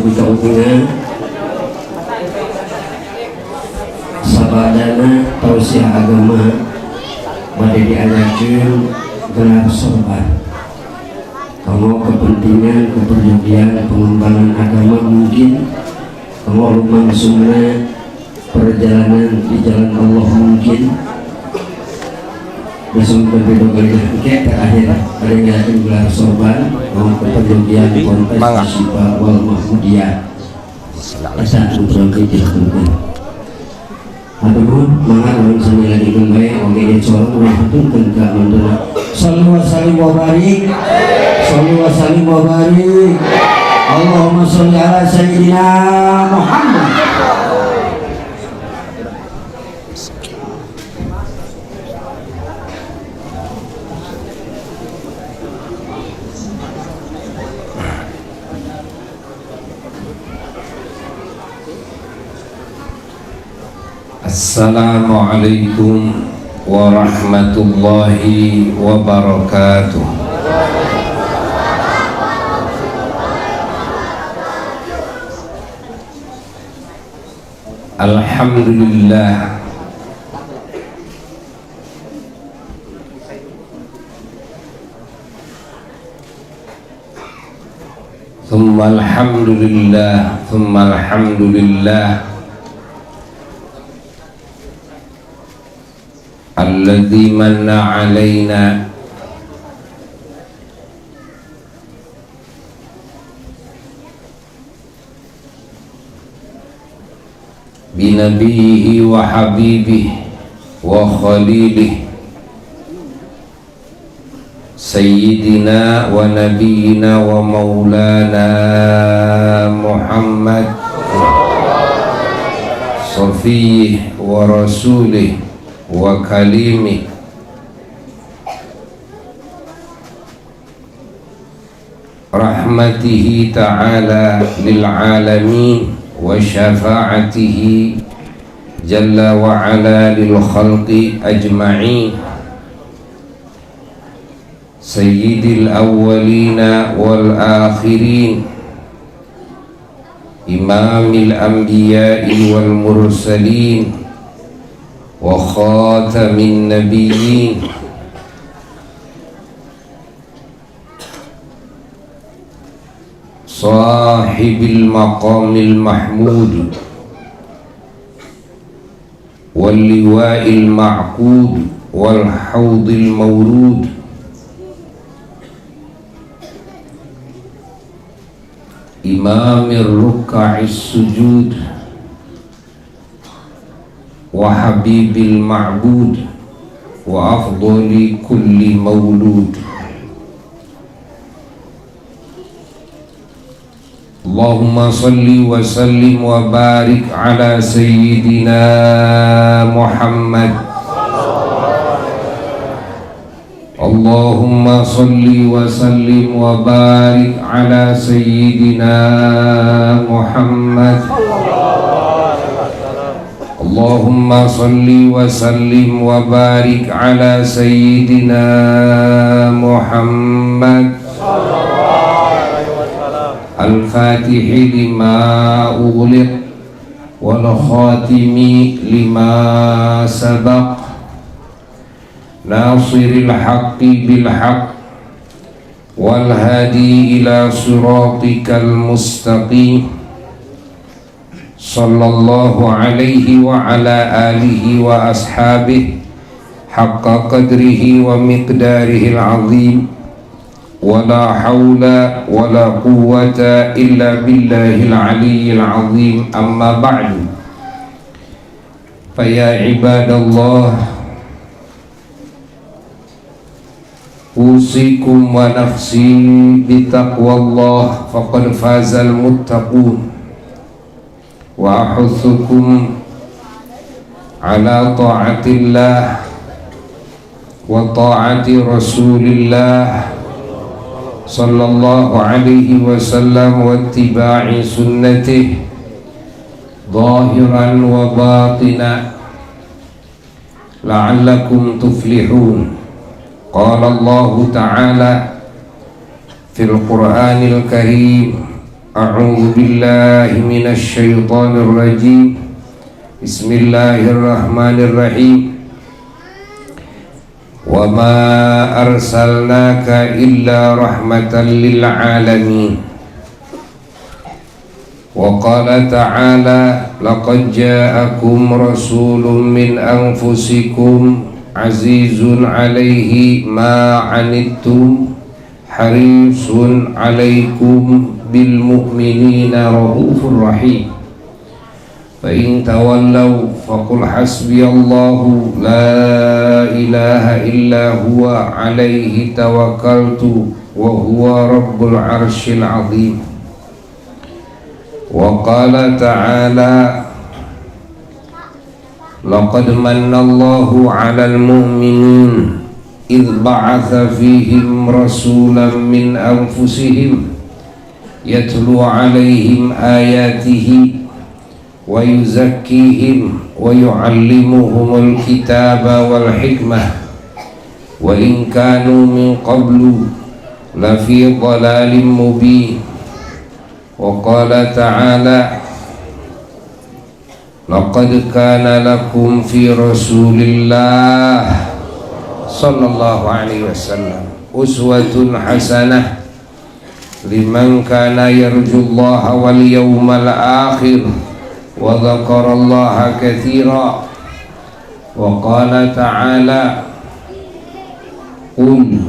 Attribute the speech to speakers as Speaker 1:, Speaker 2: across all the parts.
Speaker 1: buka hubungan sabadana tausiah agama pada diajarkan gelar sorban. Kalau kepentingan keperluan pengembangan agama mungkin, kalau rumah sunnah perjalanan di jalan Allah mungkin, besok berbeda kali terakhir ada yang akan gelar sorban mau keperluan kontes Syifa wal Mahmudiyah asal untuk dilakukan. Aduh, mangan orang sami lagi kembali oke dia corong menghatulkan ke mandala. Sallu wa sallim wa barik. Sallu wa sallim wa barik. Allahumma sholli ala sayyidina Muhammad.
Speaker 2: Assalamualaikum warahmatullahi wabarakatuh. Alhamdulillah Thumma alhamdulillah Thumma alhamdulillah alladzi manna alaina binabiyhi wa habibihi wa khalilihi sayyidina wa nabiyina wa maulana Muhammad safiyih wa rasulih wa kalimi rahmatihi ta'ala lil alamin wa syafa'atihi jalla wa ala lil khalqi ajma'in sayyidil awwalina wal akhirin imamil anbiya'i wal mursalin wa khatamin nabiyyin sahibil maqamil mahmud wal liwa'il ma'qud wal hawdil mawrud imamir ruka'is sujud wa habibil ma'bud wa afdali kulli maulud. Allahumma salli wa sallim wa barik ala sayyidina Muhammad. Allahumma salli wa sallim wa barik ala sayyidina Muhammad. Allahumma salli wa sallim wa barik ala sayyidina Muhammad al-fatihi lima ughliq wal khatimi lima sabaq nasiril haqqi bil haqq wal hadi ila siratikal mustaqim sallallahu alaihi wa ala alihi wa ashabihi haqqa qadrihi wa miqdarihi al-azim wa la hawla wa la quwwata illa billahil aliyyil azim amma ba'du fa ya ibadallah usikum wa nafsi bitaqwallah faqad fazal muttaqun wa ahuthukum ala ta'atillah wa ta'ati rasulillah sallallahu alaihi wasallam wa ittiba'i sunnatih zahiran wa batina la'allakum tuflihun. Qala Allah ta'ala fil Qur'anil Karim A'udzu billahi minasy syaithanir rajim. Bismillahirrahmanirrahim. Wa ma arsalnaka illa rahmatan lil alamin. Wa qala ta'ala laqad ja'akum rasulun min anfusikum azizun 'alaihi ma 'anittum harisun 'alaikum bil mu'minina raufur rahim. Fa in tawallaw faqul hasbiyallahu la ilaha illa huwa 'alaihi tawakkaltu wa huwa rabbul 'arsyil 'azim. Wa qala ta'ala laqad mannallahu 'alal mu'minin idh ba'atha fihim rasulan min anfusihim yatlu 'alaihim ayatihi wa yuzakkihim wa yu'allimuhumul kitaba wal hikmah wa in kanu min qablu lafi dhalalin mubin. Wa qala ta'ala laqad kana lakum fi rasulillah sallallahu alaihi wasallam uswatun hasanah liman kana yarjullaha wal yawmal akhir wa dzakarallaha katsira. Wa qala ta'ala qul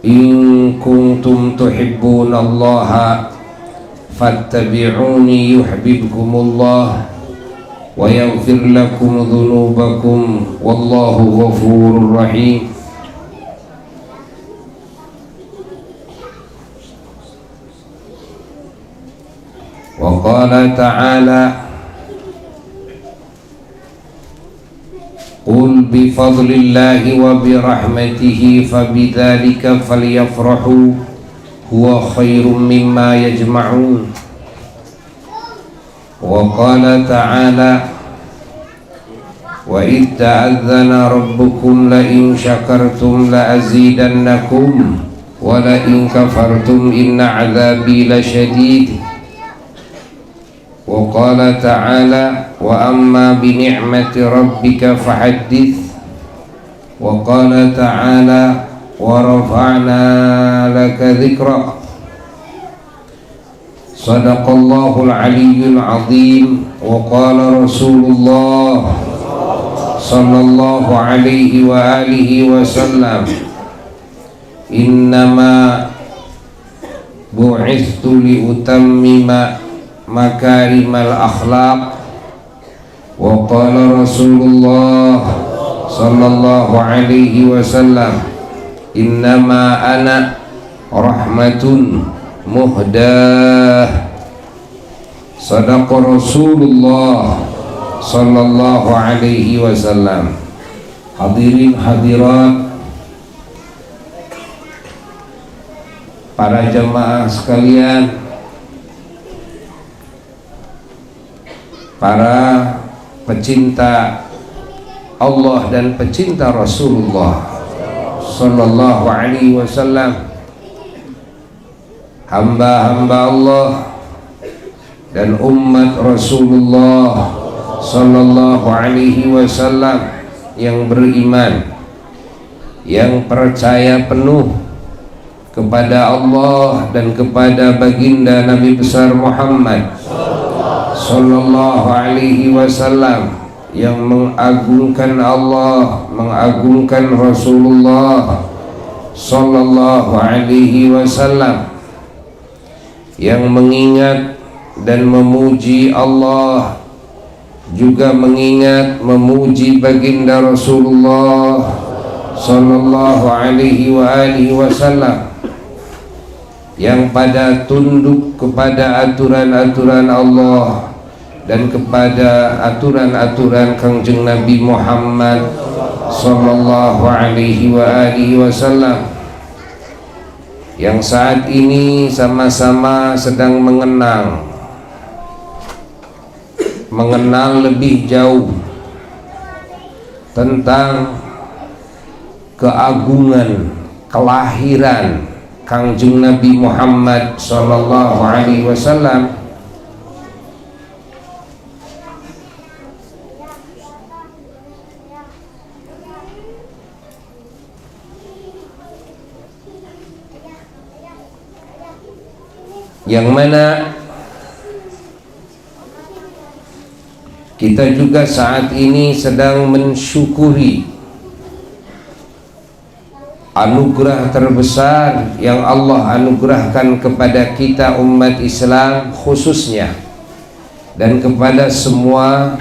Speaker 2: in kuntum tuhibbunallaha fattabi'uni yuhibbukumullah wa yaghfir lakum dhunubakum wallahu ghafurur rahim. Wa qala ta'ala qul bi fadlillahi wa bi rahmatihi fabidzalika falyafrahu huwa khairum mimma yajma'un. Wa qala ta'ala wa idh ta'adzana rabbukum la in syakartum la azidannakum wa la in kafartum inna 'adzabi lasyadid. Wa qala ta'ala wa amma bi ni'mati rabbika fahaddits. Wa qala ta'ala wa rafa'na laka dzikra. Sadaqallahul aliyyul azim. Wa qala Rasulullah sallallahu alaihi wa alihi wasallam innama bu'ithtu li utammima makarimal akhlaq. Wa qala Rasulullah sallallahu alaihi wasallam innama ana rahmatun muhdah. Sadaqa Rasulullah sallallahu alaihi wasallam. Hadirin hadirat, para jemaah sekalian, para pecinta Allah dan pecinta Rasulullah sallallahu alaihi wasallam, hamba-hamba Allah dan umat Rasulullah sallallahu alaihi wasallam yang beriman, yang percaya penuh kepada Allah dan kepada baginda Nabi besar Muhammad sallallahu alaihi wasallam, yang mengagungkan Allah, mengagungkan Rasulullah sallallahu alaihi wasallam, yang mengingat dan memuji Allah, juga mengingat memuji baginda Rasulullah sallallahu alaihi wasallam, yang pada tunduk kepada aturan-aturan Allah dan kepada aturan-aturan Kangjeng Nabi Muhammad sallallahu alaihi wasallam, yang saat ini sama-sama sedang mengenal lebih jauh tentang keagungan, kelahiran Kangjeng Nabi Muhammad sallallahu alaihi wasallam yang mana kita juga saat ini sedang mensyukuri anugerah terbesar yang Allah anugerahkan kepada kita umat Islam khususnya dan kepada semua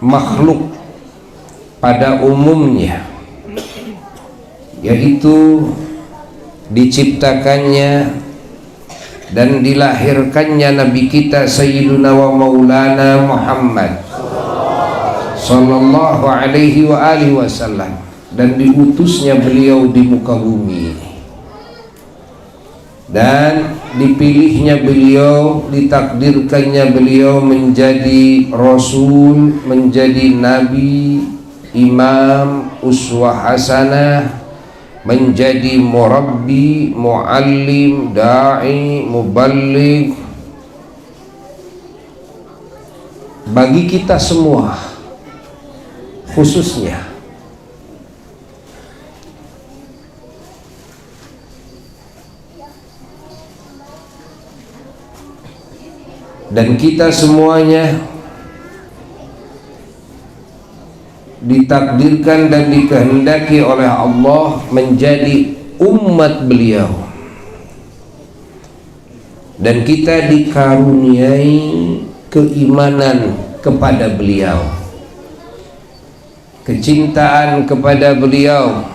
Speaker 2: makhluk pada umumnya, yaitu diciptakannya dan dilahirkannya Nabi kita Sayyiduna wa Maulana Muhammad sallallahu alaihi wa alihi wasallam, dan diutusnya beliau di muka bumi dan dipilihnya beliau, ditakdirkannya beliau menjadi Rasul, menjadi Nabi, Imam, Uswah Hasanah, menjadi murabbi, muallim, da'i, muballigh bagi kita semua khususnya. Dan kita semuanya ditakdirkan dan dikehendaki oleh Allah menjadi umat beliau, dan kita dikaruniai keimanan kepada beliau, kecintaan kepada beliau,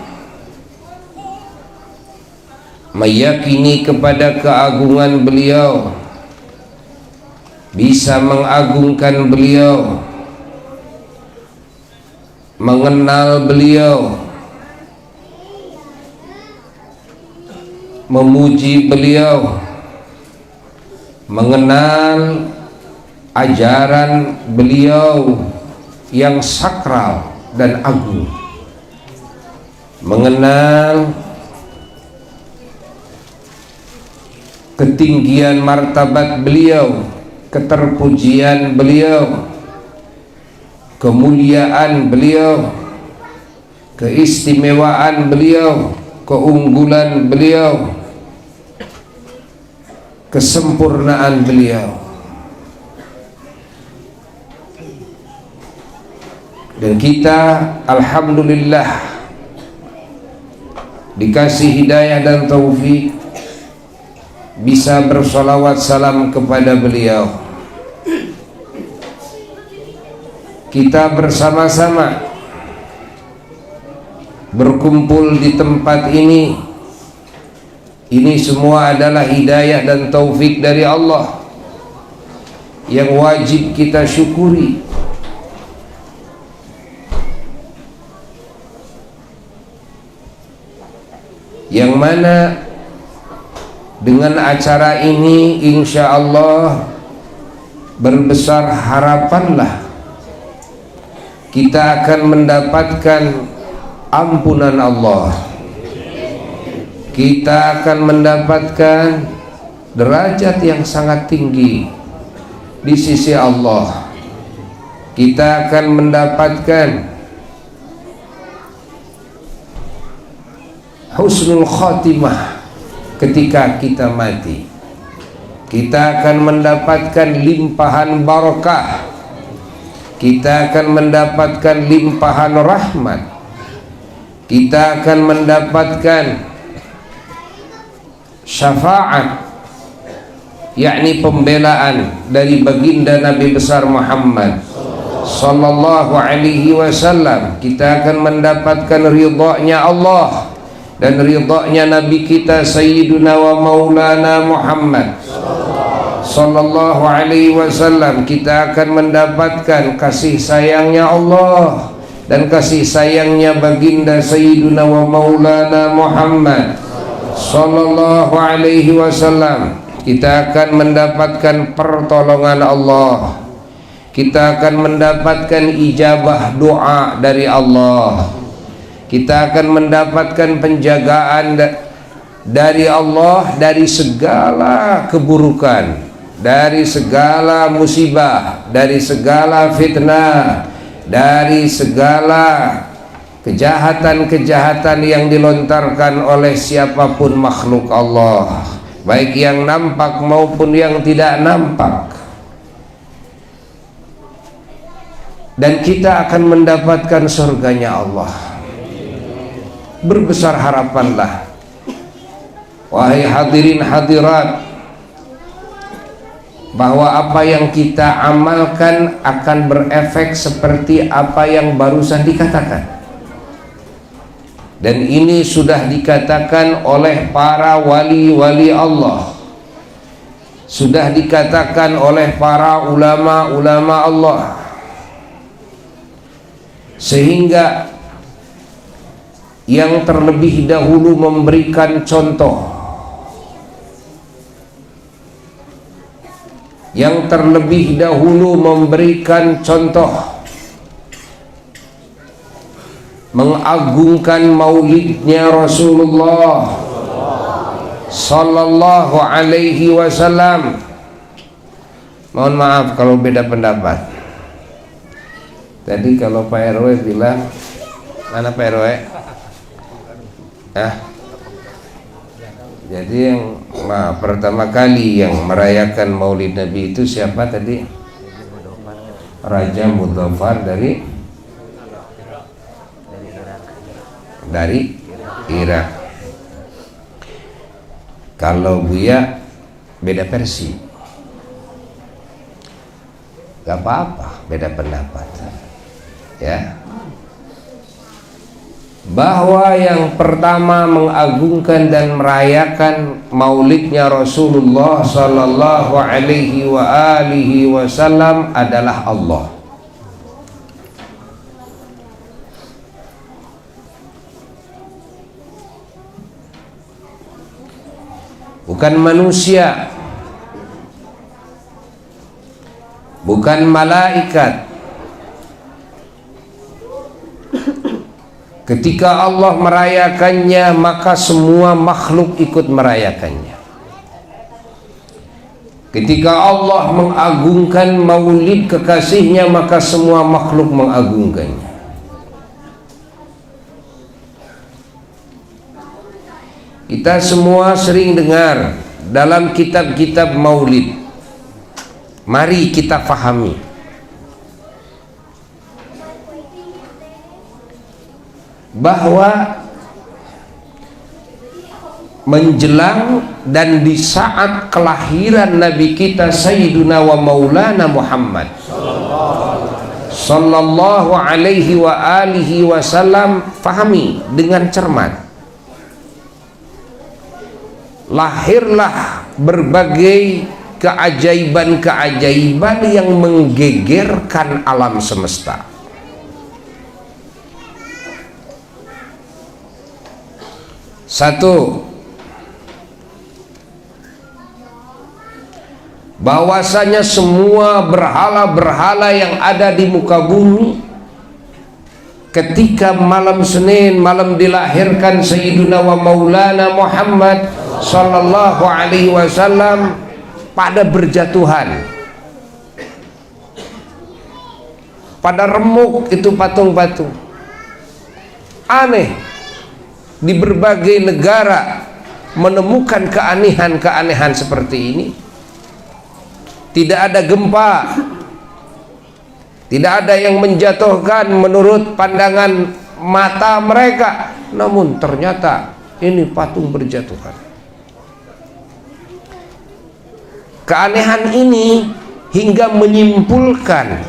Speaker 2: meyakini kepada keagungan beliau, bisa mengagungkan beliau, mengenal beliau, memuji beliau, mengenal ajaran beliau yang sakral dan agung, mengenal ketinggian martabat beliau, keterpujian beliau, kemuliaan beliau, keistimewaan beliau, keunggulan beliau, kesempurnaan beliau. Dan kita alhamdulillah dikasih hidayah dan taufik bisa bersolawat salam kepada beliau. Kita bersama-sama berkumpul di tempat ini semua adalah hidayah dan taufik dari Allah yang wajib kita syukuri. Yang mana dengan acara ini insya Allah berbesar harapanlah kita akan mendapatkan ampunan Allah, kita akan mendapatkan derajat yang sangat tinggi di sisi Allah, kita akan mendapatkan husnul khatimah ketika kita mati, kita akan mendapatkan limpahan barakah, kita akan mendapatkan limpahan rahmat, kita akan mendapatkan syafaat, yakni pembelaan dari baginda Nabi besar Muhammad sallallahu alaihi wasallam. Kita akan mendapatkan ridha-Nya Allah dan ridha-Nya Nabi kita Sayyiduna wa Maulana Muhammad sallallahu alaihi wasallam. Kita akan mendapatkan kasih sayangnya Allah dan kasih sayangnya baginda Sayyiduna wa Maulana Muhammad sallallahu alaihi wasallam. Kita akan mendapatkan pertolongan Allah, kita akan mendapatkan ijabah doa dari Allah, kita akan mendapatkan penjagaan dari Allah dari segala keburukan, dari segala musibah, dari segala fitnah, dari segala kejahatan-kejahatan yang dilontarkan oleh siapapun makhluk Allah, baik yang nampak maupun yang tidak nampak. Dan kita akan mendapatkan surganya Allah. Berbesar harapanlah, wahai hadirin hadirat, bahwa apa yang kita amalkan akan berefek seperti apa yang barusan dikatakan. Dan ini sudah dikatakan oleh para wali-wali Allah, sudah dikatakan oleh para ulama-ulama Allah, sehingga yang terlebih dahulu memberikan contoh, yang terlebih dahulu memberikan contoh mengagungkan maulidnya Rasulullah sallallahu alaihi wasallam. Mohon maaf kalau beda pendapat. Tadi kalau Pak RW bilang, mana Pak RW? Jadi yang pertama kali yang merayakan Maulid Nabi itu siapa tadi? Raja Muzaffar dari Irak. Kalau Buya beda versi, gak apa-apa, beda pendapat ya. Bahwa yang pertama mengagungkan dan merayakan maulidnya Rasulullah sallallahu alaihi wa alihi wasallam adalah Allah. Bukan manusia, bukan malaikat. Ketika Allah merayakannya, maka semua makhluk ikut merayakannya. Ketika Allah mengagungkan maulid kekasihnya, maka semua makhluk mengagungkannya. Kita semua sering dengar dalam kitab-kitab maulid. Mari kita pahami bahwa menjelang dan di saat kelahiran Nabi kita Sayyiduna wa Maulana Muhammad sallallahu alaihi wa alihi wasallam, pahami dengan cermat, lahirlah berbagai keajaiban-keajaiban yang menggegerkan alam semesta. Satu, bahwasanya semua berhala-berhala yang ada di muka bumi ketika malam Senin, malam dilahirkan Sayyiduna wa Maulana Muhammad sallallahu alaihi wasallam, pada berjatuhan, pada remuk itu patung-patung. Aneh, di berbagai negara menemukan keanehan-keanehan seperti ini. Tidak ada gempa, tidak ada yang menjatuhkan menurut pandangan mata mereka, namun ternyata ini patung berjatuhan. Keanehan ini hingga menyimpulkan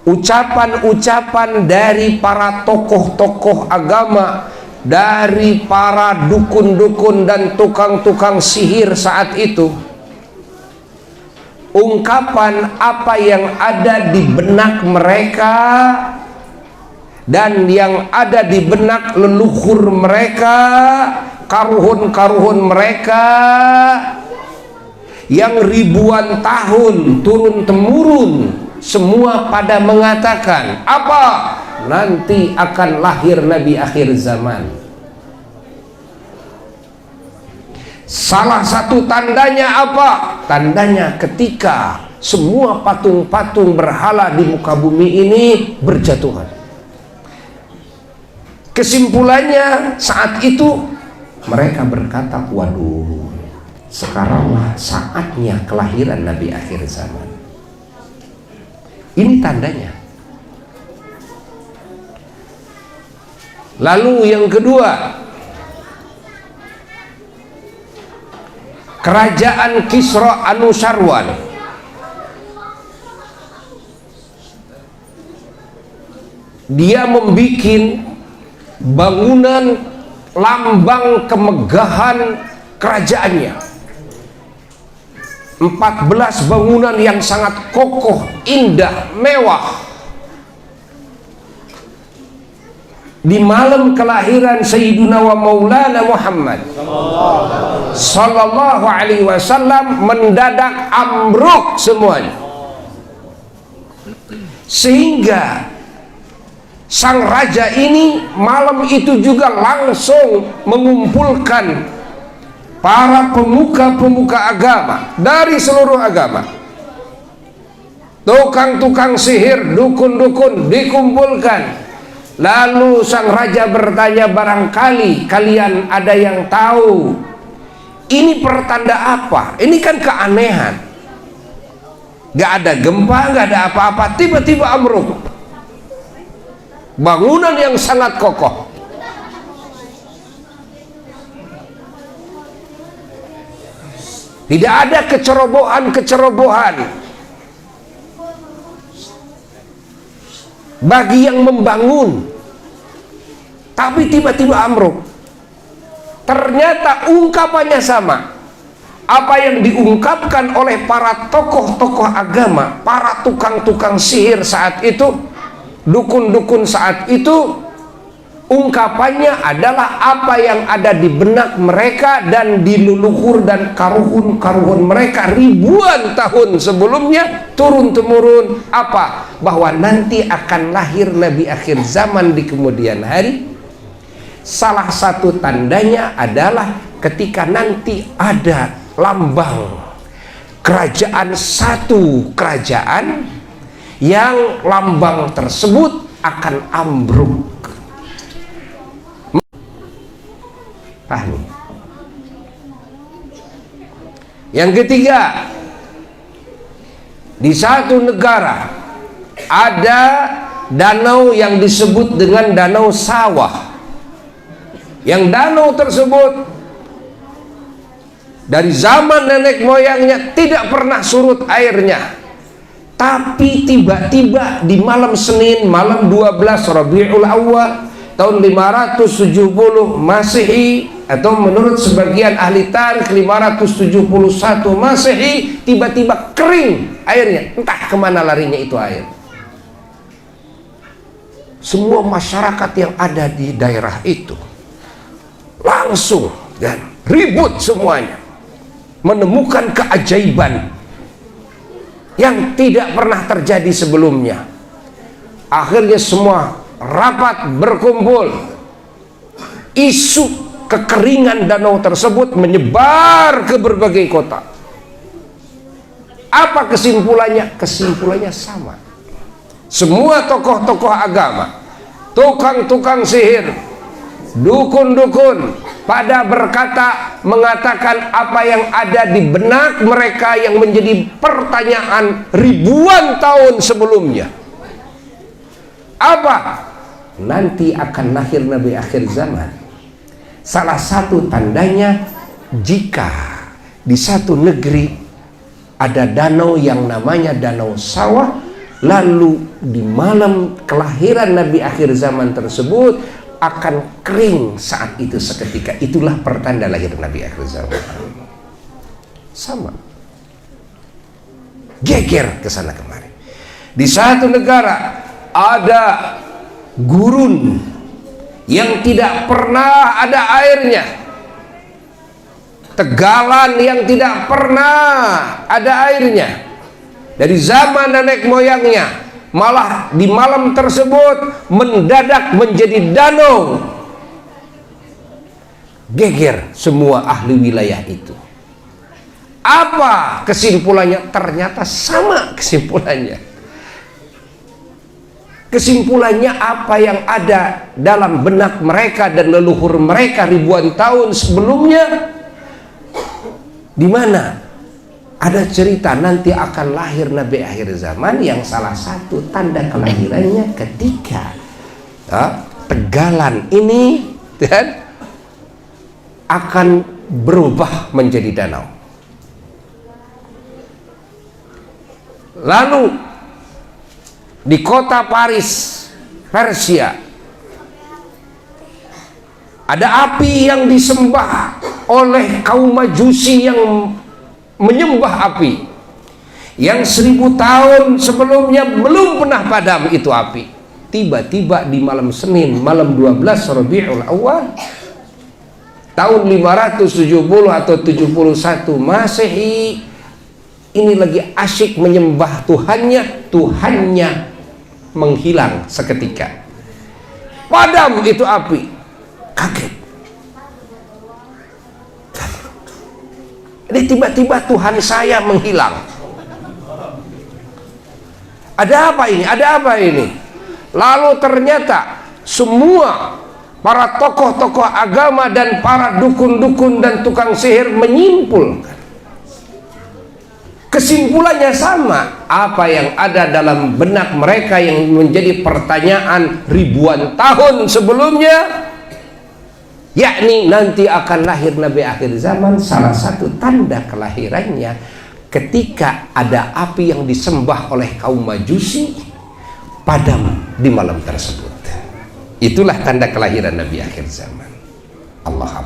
Speaker 2: ucapan-ucapan dari para tokoh-tokoh agama, dari para dukun-dukun dan tukang-tukang sihir saat itu. Ungkapan apa yang ada di benak mereka dan yang ada di benak leluhur mereka, karuhun-karuhun mereka yang ribuan tahun turun-temurun, semua pada mengatakan apa? nanti akan lahir Nabi akhir zaman. Salah satu tandanya apa? Tandanya ketika semua patung-patung berhala di muka bumi ini berjatuhan. Kesimpulannya saat itu mereka berkata, waduh, sekaranglah saatnya kelahiran Nabi akhir zaman. Ini tandanya. Lalu yang kedua, kerajaan Kisra Anusharwan dia membuat bangunan lambang kemegahan kerajaannya. 14 bangunan yang sangat kokoh, indah, mewah. Di malam kelahiran Sayyiduna wa Maulana Muhammad Sallallahu Alaihi Wasallam mendadak ambruk semuanya, sehingga sang raja ini malam itu juga langsung mengumpulkan para pemuka-pemuka agama dari seluruh agama, tukang-tukang sihir, dukun-dukun dikumpulkan. Lalu sang raja bertanya, barangkali kalian ada yang tahu ini pertanda apa? Ini kan keanehan, gak ada gempa, gak ada apa-apa, tiba-tiba ambruk bangunan yang sangat kokoh. Tidak ada kecerobohan bagi yang membangun, tapi tiba-tiba ambruk. Ternyata ungkapannya sama. Apa yang diungkapkan oleh para tokoh-tokoh agama, para tukang-tukang sihir saat itu, dukun-dukun saat itu, ungkapannya adalah apa yang ada di benak mereka dan di leluhur dan karuhun-karuhun mereka ribuan tahun sebelumnya turun-temurun. Apa? Bahwa nanti akan lahir Nabi akhir zaman di kemudian hari. Salah satu tandanya adalah ketika nanti ada lambang kerajaan, satu kerajaan yang lambang tersebut akan ambruk. Pahami. Yang ketiga, di satu negara ada danau yang disebut dengan danau sawah. Yang danau tersebut dari zaman nenek moyangnya tidak pernah surut airnya. Tapi tiba-tiba di malam Senin, malam 12 Rabiul Awal tahun 570 Masehi, atau menurut sebagian ahli tarikh 571 Masehi, tiba-tiba kering airnya. Entah kemana larinya itu air. Semua masyarakat yang ada di daerah itu langsung dan ribut semuanya, menemukan keajaiban yang tidak pernah terjadi sebelumnya. Akhirnya semua rapat berkumpul. Isu kekeringan danau tersebut menyebar ke berbagai kota. Apa kesimpulannya? Kesimpulannya sama. Semua tokoh-tokoh agama, tukang-tukang sihir, dukun-dukun pada mengatakan apa yang ada di benak mereka yang menjadi pertanyaan ribuan tahun sebelumnya. Apa? Nanti akan lahir Nabi akhir zaman. Salah satu tandanya, jika di satu negeri ada danau yang namanya danau sawah, lalu di malam kelahiran Nabi akhir zaman tersebut akan kering saat itu seketika. Itulah pertanda lahir Nabi akhir zaman. Sama. Geger ke sana kemari. Di satu negara ada gurun yang tidak pernah ada airnya, tegalan yang tidak pernah ada airnya. Dari zaman nenek moyangnya malah di malam tersebut mendadak menjadi danau. Geger semua ahli wilayah itu. Apa kesimpulannya? Ternyata sama kesimpulannya. Kesimpulannya apa yang ada dalam benak mereka dan leluhur mereka ribuan tahun sebelumnya, di mana ada cerita nanti akan lahir Nabi akhir zaman yang salah satu tanda kelahirannya ketika tegalan ini dan akan berubah menjadi danau. Lalu di kota Paris, Persia, ada api yang disembah oleh kaum Majusi yang menyembah api, yang 1000 tahun sebelumnya belum pernah padam itu api. Tiba-tiba di malam Senin, malam 12 Rabiul Awal tahun 570 atau 71 Masehi, ini lagi asyik menyembah Tuhannya menghilang seketika. Padam itu api. Kaget. Jadi tiba-tiba Tuhan saya menghilang. Ada apa ini? Ada apa ini? Lalu ternyata semua para tokoh-tokoh agama dan para dukun-dukun dan tukang sihir menyimpulkan. Kesimpulannya sama. Apa yang ada dalam benak mereka yang menjadi pertanyaan ribuan tahun sebelumnya, yakni nanti akan lahir Nabi akhir zaman. Salah satu tanda kelahirannya ketika ada api yang disembah oleh kaum Majusi padam di malam tersebut. Itulah tanda kelahiran Nabi akhir zaman. Allah.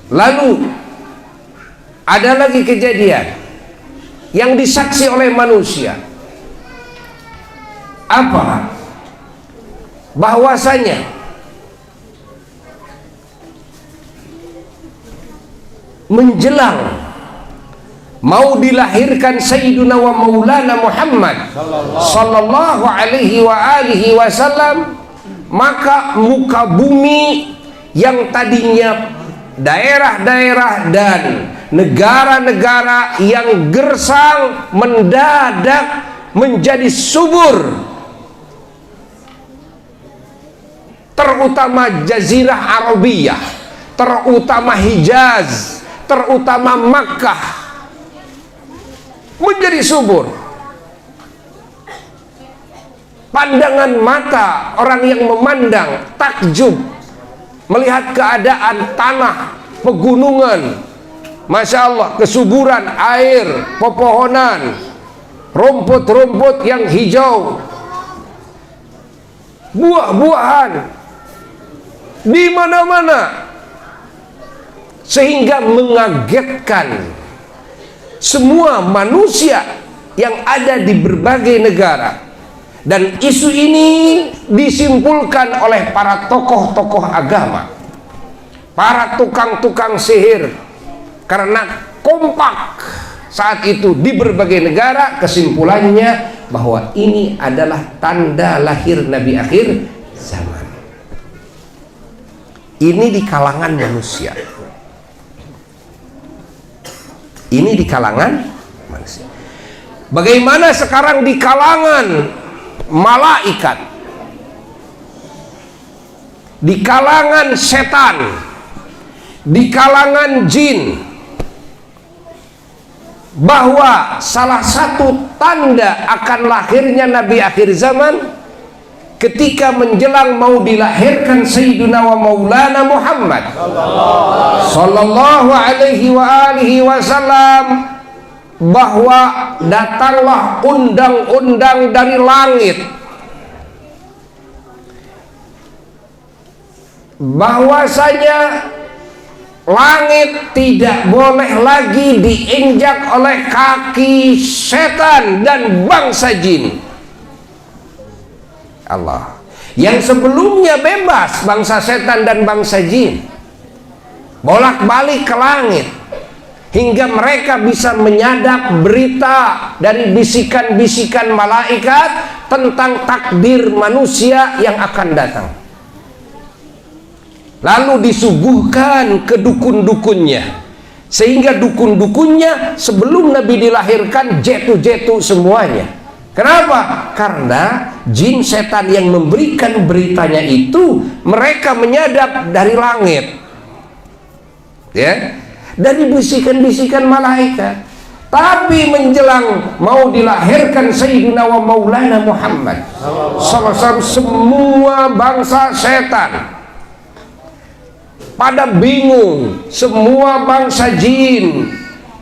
Speaker 2: Lalu ada lagi kejadian yang disaksi oleh manusia. Apa? Bahwasanya menjelang mau dilahirkan Sayyiduna wa Maulana Muhammad sallallahu alaihi wa alihi wasallam, maka muka bumi yang tadinya daerah-daerah dan negara-negara yang gersang mendadak menjadi subur, terutama Jazirah Arabiyah, terutama Hijaz, terutama Makkah, menjadi subur. Pandangan mata orang yang memandang takjub melihat keadaan tanah, pegunungan, Masya Allah, kesuburan air, pepohonan, rumput-rumput yang hijau, buah-buahan di mana-mana, sehingga mengagetkan semua manusia yang ada di berbagai negara. Dan isu ini disimpulkan oleh para tokoh-tokoh agama, para tukang-tukang sihir, karena kompak saat itu di berbagai negara. Kesimpulannya bahwa ini adalah tanda lahir Nabi akhir zaman. Ini di kalangan manusia. Ini di kalangan manusia. Bagaimana sekarang di kalangan malaikat, di kalangan setan, di kalangan jin, bahwa salah satu tanda akan lahirnya Nabi akhir zaman ketika menjelang mau dilahirkan Sayyiduna wa Maulana Muhammad sallallahu alaihi wa alihi wasallam, bahwa datanglah undang-undang dari langit bahwasanya langit tidak boleh lagi diinjak oleh kaki setan dan bangsa jin. Allah, yang sebelumnya bebas bangsa setan dan bangsa jin bolak-balik ke langit, hingga mereka bisa menyadap berita dari bisikan-bisikan malaikat tentang takdir manusia yang akan datang. Lalu disuguhkan ke dukun-dukunnya, sehingga dukun-dukunnya sebelum Nabi dilahirkan jetu-jetu semuanya. Kenapa? Karena jin setan yang memberikan beritanya itu mereka menyadap dari langit, ya, dari bisikan-bisikan malaikat. Tapi menjelang mau dilahirkan Sayyidina wa Maulana Muhammad SAW, semua bangsa setan pada bingung, semua bangsa jin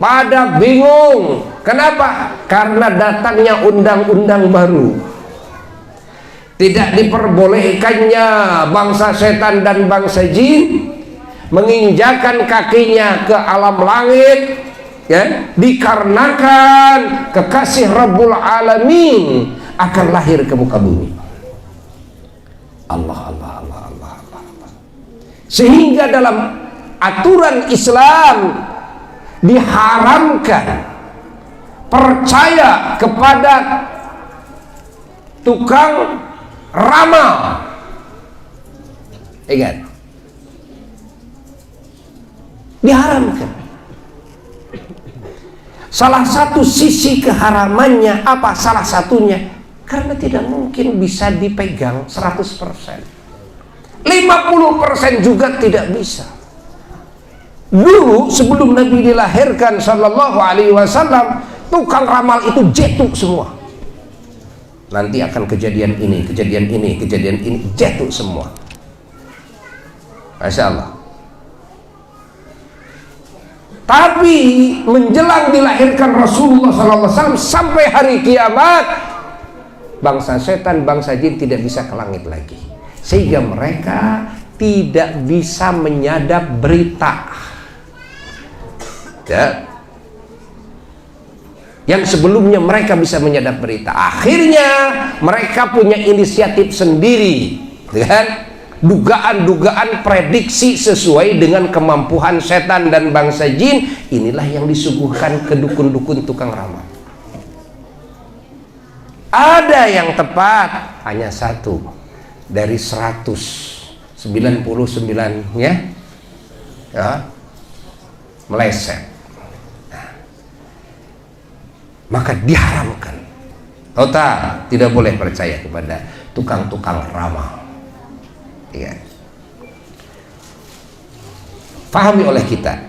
Speaker 2: pada bingung. Kenapa? Karena datangnya undang-undang baru. Tidak diperbolehkannya bangsa setan dan bangsa jin menginjakan kakinya ke alam langit, ya, dikarenakan kekasih Rabbul Alamin akan lahir ke muka bumi. Allah, Allah, Allah, Allah, Allah, Allah. Sehingga dalam aturan Islam diharamkan percaya kepada tukang ramal. Ingat, diharamkan. Salah satu sisi keharamannya apa? Salah satunya karena tidak mungkin bisa dipegang 100%. 50% juga tidak bisa. Dulu sebelum Nabi dilahirkan sallallahu alaihi wasallam, tukang ramal itu jetu semua. Nanti akan kejadian ini, kejadian ini, kejadian ini, jetu semua. Masya Allah. Tapi menjelang dilahirkan Rasulullah SAW sampai hari kiamat, bangsa setan, bangsa jin tidak bisa ke langit lagi, sehingga mereka tidak bisa menyadap berita, ya, yang sebelumnya mereka bisa menyadap berita. Akhirnya mereka punya inisiatif sendiri, kan? Dugaan-dugaan prediksi sesuai dengan kemampuan setan dan bangsa jin. Inilah yang disuguhkan ke dukun-dukun tukang ramal. Ada yang tepat hanya satu dari 199-nya, ya, meleset. Maka diharamkan total, tidak boleh percaya kepada tukang-tukang ramal, ya. Pahami oleh kita.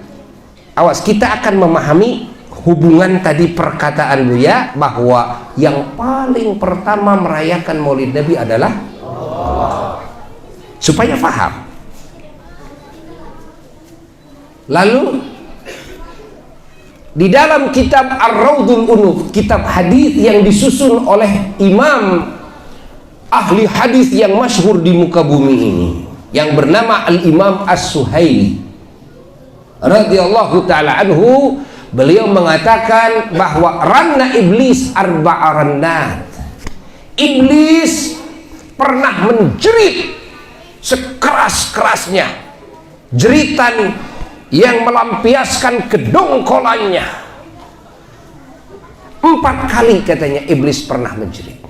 Speaker 2: Awas, kita akan memahami hubungan tadi perkataan Buya bahwa yang paling pertama merayakan Maulid Nabi adalah Allah. Supaya paham. Lalu di dalam kitab Ar-Raudhul Unuf, kitab hadis yang disusun oleh imam ahli hadis yang masyhur di muka bumi ini, yang bernama Al-Imam As-Suhaili radhiyallahu ta'ala anhu, beliau mengatakan bahwa ranna iblis arba'a rannat. Iblis pernah menjerit sekeras-kerasnya, jeritan yang melampiaskan kedongkolannya. 4 kali katanya iblis pernah menjerit.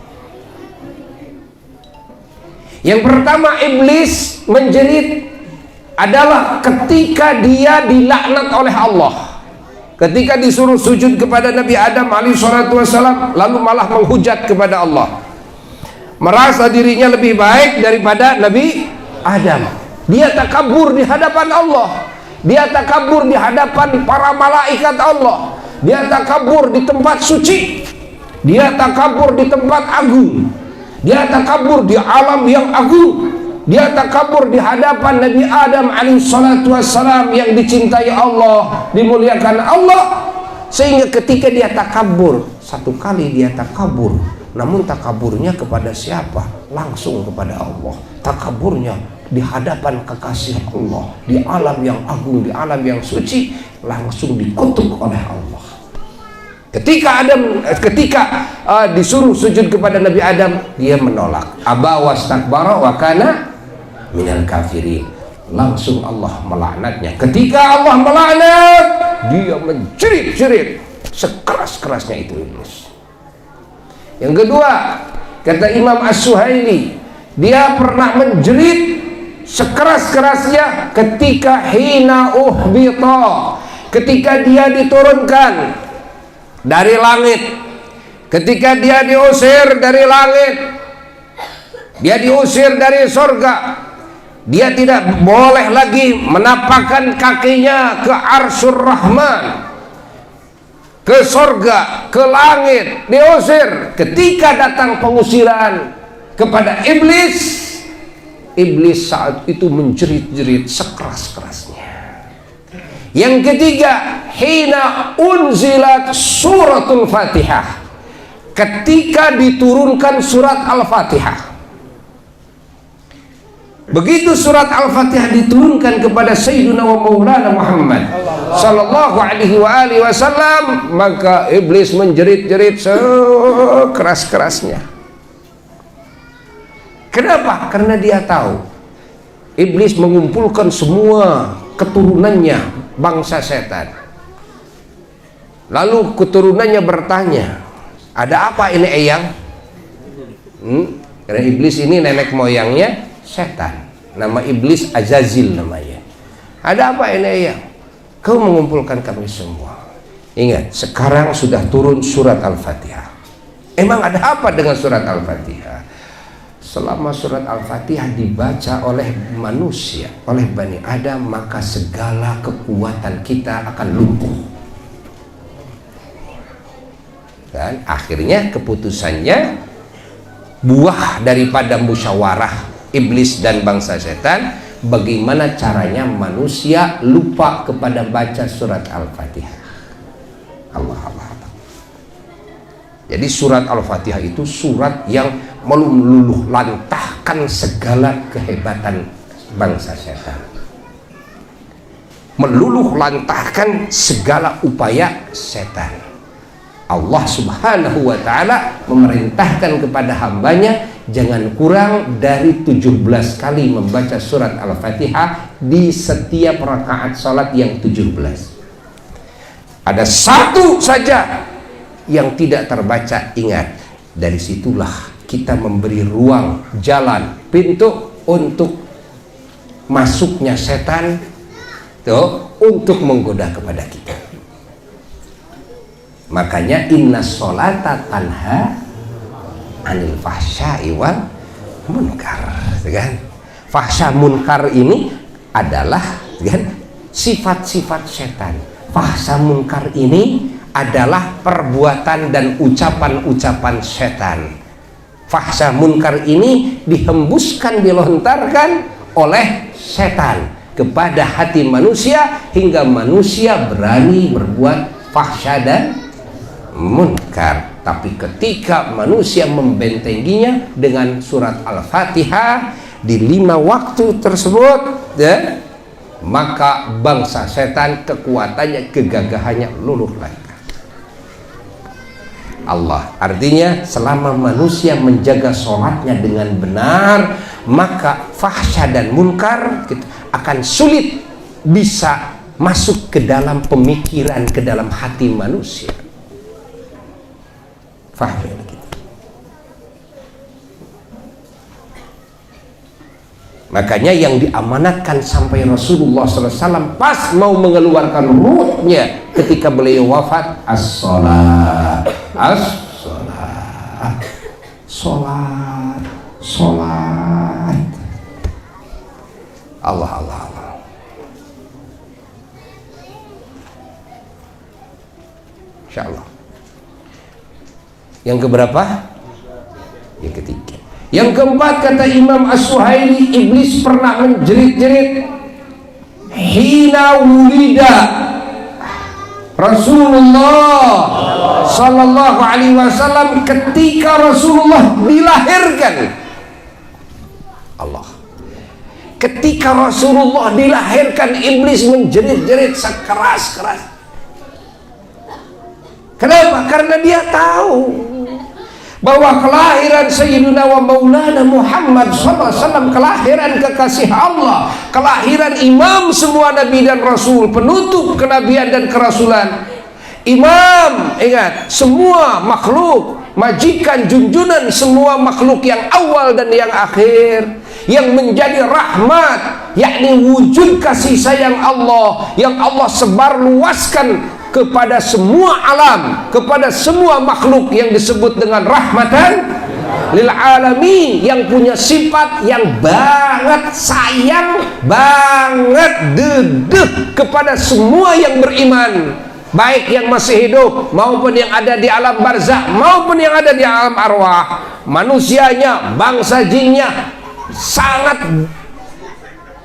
Speaker 2: Yang pertama iblis menjerit adalah ketika dia dilaknat oleh Allah, ketika disuruh sujud kepada Nabi Adam alaihissalam, lalu malah menghujat kepada Allah, merasa dirinya lebih baik daripada Nabi Adam. Dia takabur di hadapan Allah, dia takabur di hadapan para malaikat Allah, dia takabur di tempat suci, dia takabur di tempat agung, dia takabur di alam yang agung, dia takabur di hadapan Nabi Adam alaihissalam yang dicintai Allah, dimuliakan Allah. Sehingga ketika dia takabur, satu kali dia takabur, namun takaburnya kepada siapa? Langsung kepada Allah. Takaburnya di hadapan kekasih Allah, di alam yang agung, di alam yang suci, langsung dikutuk oleh Allah. Ketika disuruh sujud kepada Nabi Adam, dia menolak. Aba wastakbara wa kana minal kafirin. Langsung Allah melaknatnya. Ketika Allah melaknat, dia menjerit-jerit sekeras-kerasnya itu iblis. Yang kedua, kata Imam As-Suhaili, dia pernah menjerit sekeras-kerasnya ketika hina uhbita, ketika dia diturunkan dari langit, ketika dia diusir dari langit, dia diusir dari surga. Dia tidak boleh lagi menapakkan kakinya ke Arsyur Rahman, ke surga, ke langit, diusir. Ketika datang pengusiran kepada iblis, iblis saat itu menjerit-jerit sekeras-kerasnya. Yang ketiga, hina unzilat suratul Fatihah, ketika diturunkan surat Al-Fatihah. Begitu surat Al-Fatihah diturunkan kepada Sayyidina wa Maulana Muhammad sallallahu alaihi wasallam, maka iblis menjerit-jerit sekeras-kerasnya. Kenapa? Karena dia tahu iblis mengumpulkan semua keturunannya bangsa setan. Lalu keturunannya bertanya, ada apa ini eyang? Karena iblis ini nenek moyangnya setan, nama iblis Azazil namanya. Ada apa ini eyang? Kau mengumpulkan kami semua. Ingat, sekarang sudah turun surat Al-Fatihah. Emang ada apa dengan surat Al-Fatihah? Selama surat Al-Fatihah dibaca oleh manusia, oleh Bani Adam, maka segala kekuatan kita akan lumpuh. Dan akhirnya keputusannya, buah daripada musyawarah iblis dan bangsa setan, bagaimana caranya manusia lupa kepada baca surat Al-Fatihah. Allah. Jadi surat Al-Fatihah itu surat yang meluluh lantahkan segala kehebatan bangsa setan, meluluh lantahkan segala upaya setan. Allah Subhanahu wa ta'ala memerintahkan kepada hambanya jangan kurang dari 17 kali membaca surat Al-Fatihah di setiap rakaat salat yang 17. Ada satu saja yang tidak terbaca, ingat, dari situlah kita memberi ruang, jalan, pintu untuk masuknya setan tuh, untuk menggoda kepada kita. Makanya inna sholata tanha anil fahsya'i wal munkar, kan? Fahsya munkar ini adalah, kan, sifat-sifat setan. Fahsya munkar ini adalah perbuatan dan ucapan-ucapan setan. Fahsya munkar ini dihembuskan, dilontarkan oleh setan kepada hati manusia hingga manusia berani berbuat fahsya dan munkar. Tapi ketika manusia membentenginya dengan surat Al-Fatihah di 5 waktu tersebut, ya, maka bangsa setan kekuatannya, kegagahannya luluh lantah. Allah, artinya selama manusia menjaga sholatnya dengan benar, maka fahsya dan munkar akan sulit bisa masuk ke dalam pemikiran, ke dalam hati manusia. Faham gitu. Makanya yang diamanatkan sampai Rasulullah SAW pas mau mengeluarkan ruhnya ketika beliau wafat, as-sholat, as-sholat, sholat, sholat. Allah. Insya Allah. Yang keberapa? Yang ketiga. Yang keempat, kata Imam As-Suhaili, iblis pernah menjerit-jerit hina wulida Rasulullah sallallahu alaihi wasallam, ketika Rasulullah dilahirkan. Allah. Ketika Rasulullah dilahirkan, iblis menjerit-jerit sekeras-keras. Kenapa? Karena dia tahu bahwa kelahiran Sayyidina wa Maulana Muhammad SAW, kelahiran kekasih Allah, kelahiran imam semua nabi dan rasul, penutup kenabian dan kerasulan, imam, ingat, semua makhluk, majikan junjunan semua makhluk yang awal dan yang akhir, yang menjadi rahmat, yakni wujud kasih sayang Allah yang Allah sebarluaskan kepada semua alam, kepada semua makhluk, yang disebut dengan rahmatan lil alamin, yang punya sifat yang banget sayang, banget dedeh kepada semua yang beriman, baik yang masih hidup maupun yang ada di alam barzakh maupun yang ada di alam arwah. Manusianya, bangsa jinnya sangat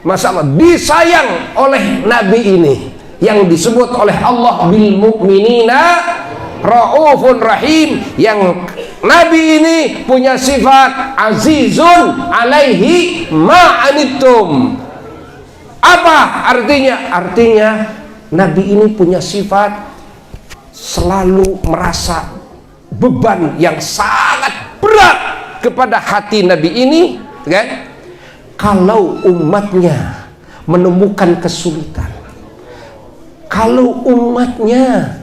Speaker 2: masalah disayang oleh nabi ini, yang disebut oleh Allah bil mu'minina raufun rahim, yang nabi ini punya sifat azizun alaihi ma'anittum. Apa artinya? Artinya nabi ini punya sifat selalu merasa beban yang sangat berat kepada hati nabi ini, kan? Kalau umatnya menemukan kesulitan, kalau umatnya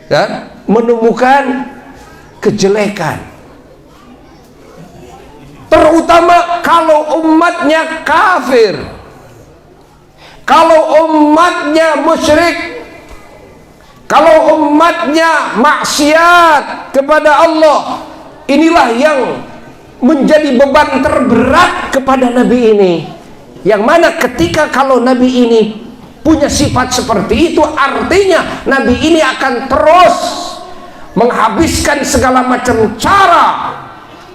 Speaker 2: kan, menemukan kejelekan, terutama kalau umatnya kafir, kalau umatnya musyrik, kalau umatnya maksiat kepada Allah, inilah yang menjadi beban terberat kepada nabi ini. Yang mana ketika kalau nabi ini punya sifat seperti itu, artinya nabi ini akan terus menghabiskan segala macam cara,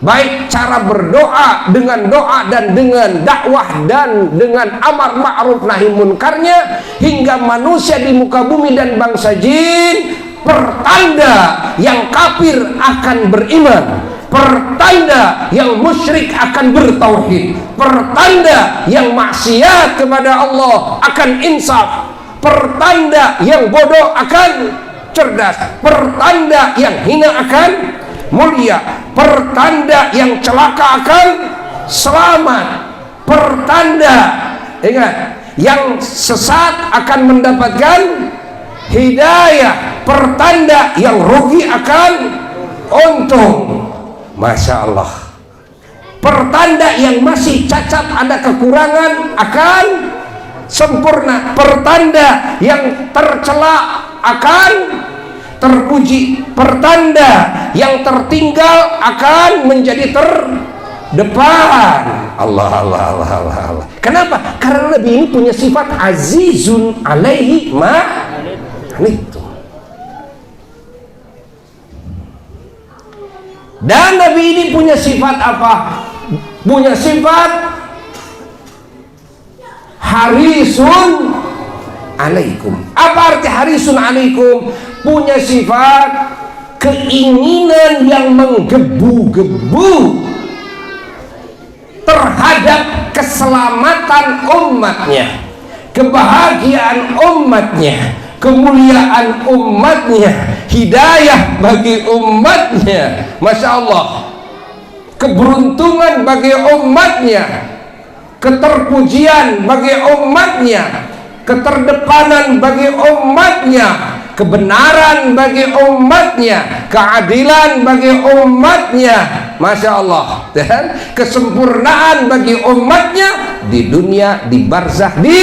Speaker 2: baik cara berdoa dengan doa dan dengan dakwah dan dengan amar ma'ruf nahi munkarnya, hingga manusia di muka bumi dan bangsa jin, pertanda yang kafir akan beriman, pertanda yang musyrik akan bertauhid, pertanda yang maksiat kepada Allah akan insaf, pertanda yang bodoh akan cerdas, pertanda yang hina akan mulia, pertanda yang celaka akan selamat, pertanda, ingat, yang sesat akan mendapatkan hidayah, pertanda yang rugi akan untung. Masya Allah. Pertanda yang masih cacat, ada kekurangan, akan sempurna. Pertanda yang tercela akan terpuji. Pertanda yang tertinggal akan menjadi terdepan. Allah, Allah, Allah, Allah, Allah. Kenapa? Karena nabi ini punya sifat azizun alaihi ma'anittum. Dan nabi ini punya sifat apa? Punya sifat harisun alaikum. Apa arti harisun alaikum? Punya sifat keinginan yang menggebu-gebu terhadap keselamatan umatnya, kebahagiaan umatnya, kemuliaan umatnya, hidayah bagi umatnya. Masya Allah, keberuntungan bagi umatnya, keterpujian bagi umatnya, keterdepanan bagi umatnya, kebenaran bagi umatnya, keadilan bagi umatnya. Masya Allah. Dan kesempurnaan bagi umatnya di dunia, di barzakh, di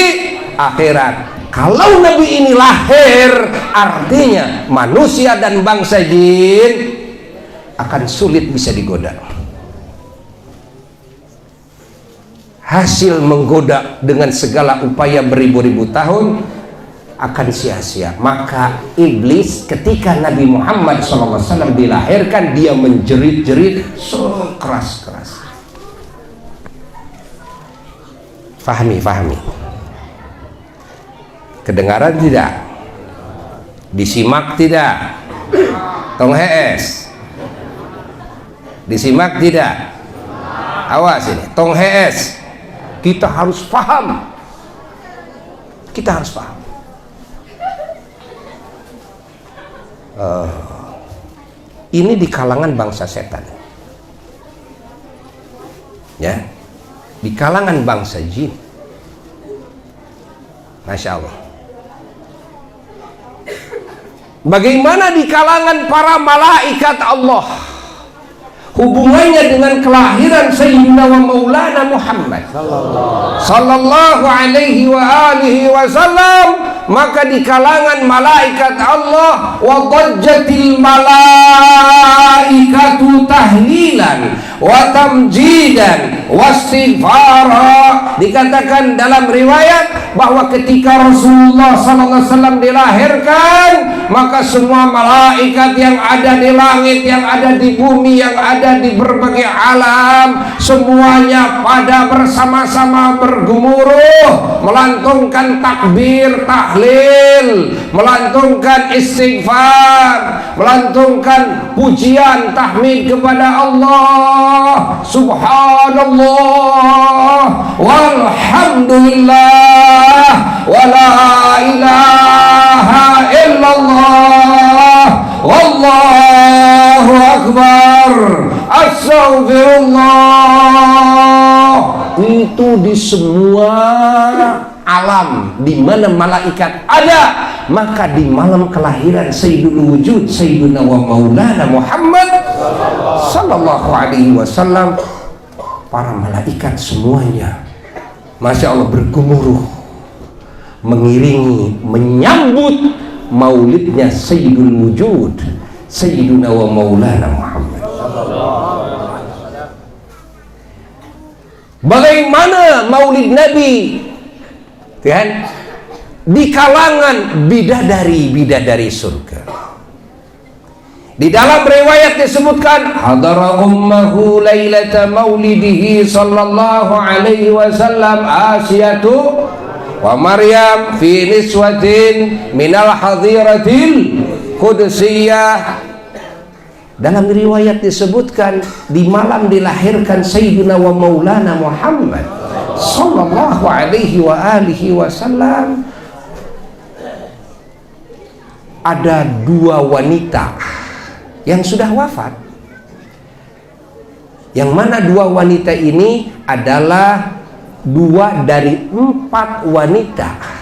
Speaker 2: akhirat. Kalau nabi ini lahir, artinya manusia dan bangsa jin akan sulit bisa digoda. Hasil menggoda dengan segala upaya beribu-ribu tahun akan sia-sia. Maka iblis ketika Nabi Muhammad SAW dilahirkan, dia menjerit-jerit keras-keras. Fahmi. Kedengaran tidak? Disimak tidak? Tong hees. Disimak tidak? Awas ini, tong hees. Kita harus paham. Kita harus paham. Ini di kalangan bangsa setan, ya, di kalangan bangsa jin. Masya Allah. Bagaimana di kalangan para malaikat Allah hubungannya dengan kelahiran Sayyidina wa Maulana Muhammad sallallahu alaihi wa alihi wasallam? Maka di kalangan malaikat Allah, wa dajjatil malaikatu tahlilan wa tamjidan wa istighfara. Dikatakan dalam riwayat bahwa ketika Rasulullah sallallahu alaihi wasallam dilahirkan, maka semua malaikat yang ada di langit, yang ada di bumi, yang ada di berbagai alam, semuanya pada bersama-sama bergemuruh melantungkan takbir, tahlil, melantungkan istighfar, melantungkan pujian, tahmid kepada Allah. Subhanallah walhamdulillah wa la ilaha illallah wallahu akbar, astagfirullah. Itu di semua alam di mana malaikat ada, maka di malam kelahiran Sayyidul Wujud Sayyiduna wa Maulana Muhammad sallallahu alaihi wasallam, para malaikat semuanya Masya Allah bergemuruh mengiringi, menyambut maulidnya Sayyidul Wujud Sayyiduna wa Maulana Muhammad. Bagaimana maulid Nabi, kan, di kalangan bidadari surga. Di dalam riwayat disebutkan, hadara ummahu lailata maulidihi sallallahu alaihi wasallam Asyatu wa Maryam fi niswatin minal hadiratil qudsiyah. Dalam riwayat disebutkan di malam dilahirkan Sayyidina wa Maulana Muhammad sallallahu alaihi wa alihi wasallam, ada dua wanita yang sudah wafat, yang mana dua wanita ini adalah dua dari 4 wanita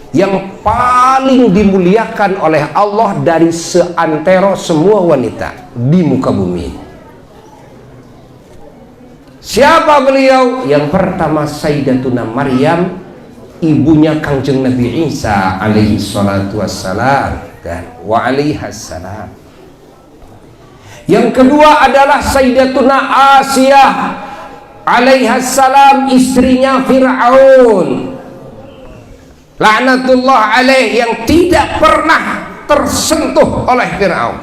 Speaker 2: yang paling dimuliakan oleh Allah dari seantero semua wanita di muka bumi. Siapa beliau? Yang pertama Sayyidatuna Maryam, ibunya Kangjeng Nabi Isa alaihi salatu wassalam, dan wa alaihassalam. Yang kedua adalah Sayyidatuna Asiyah alaihassalam, istrinya Fir'aun laknatullah alaih, yang tidak pernah tersentuh oleh Fir'aun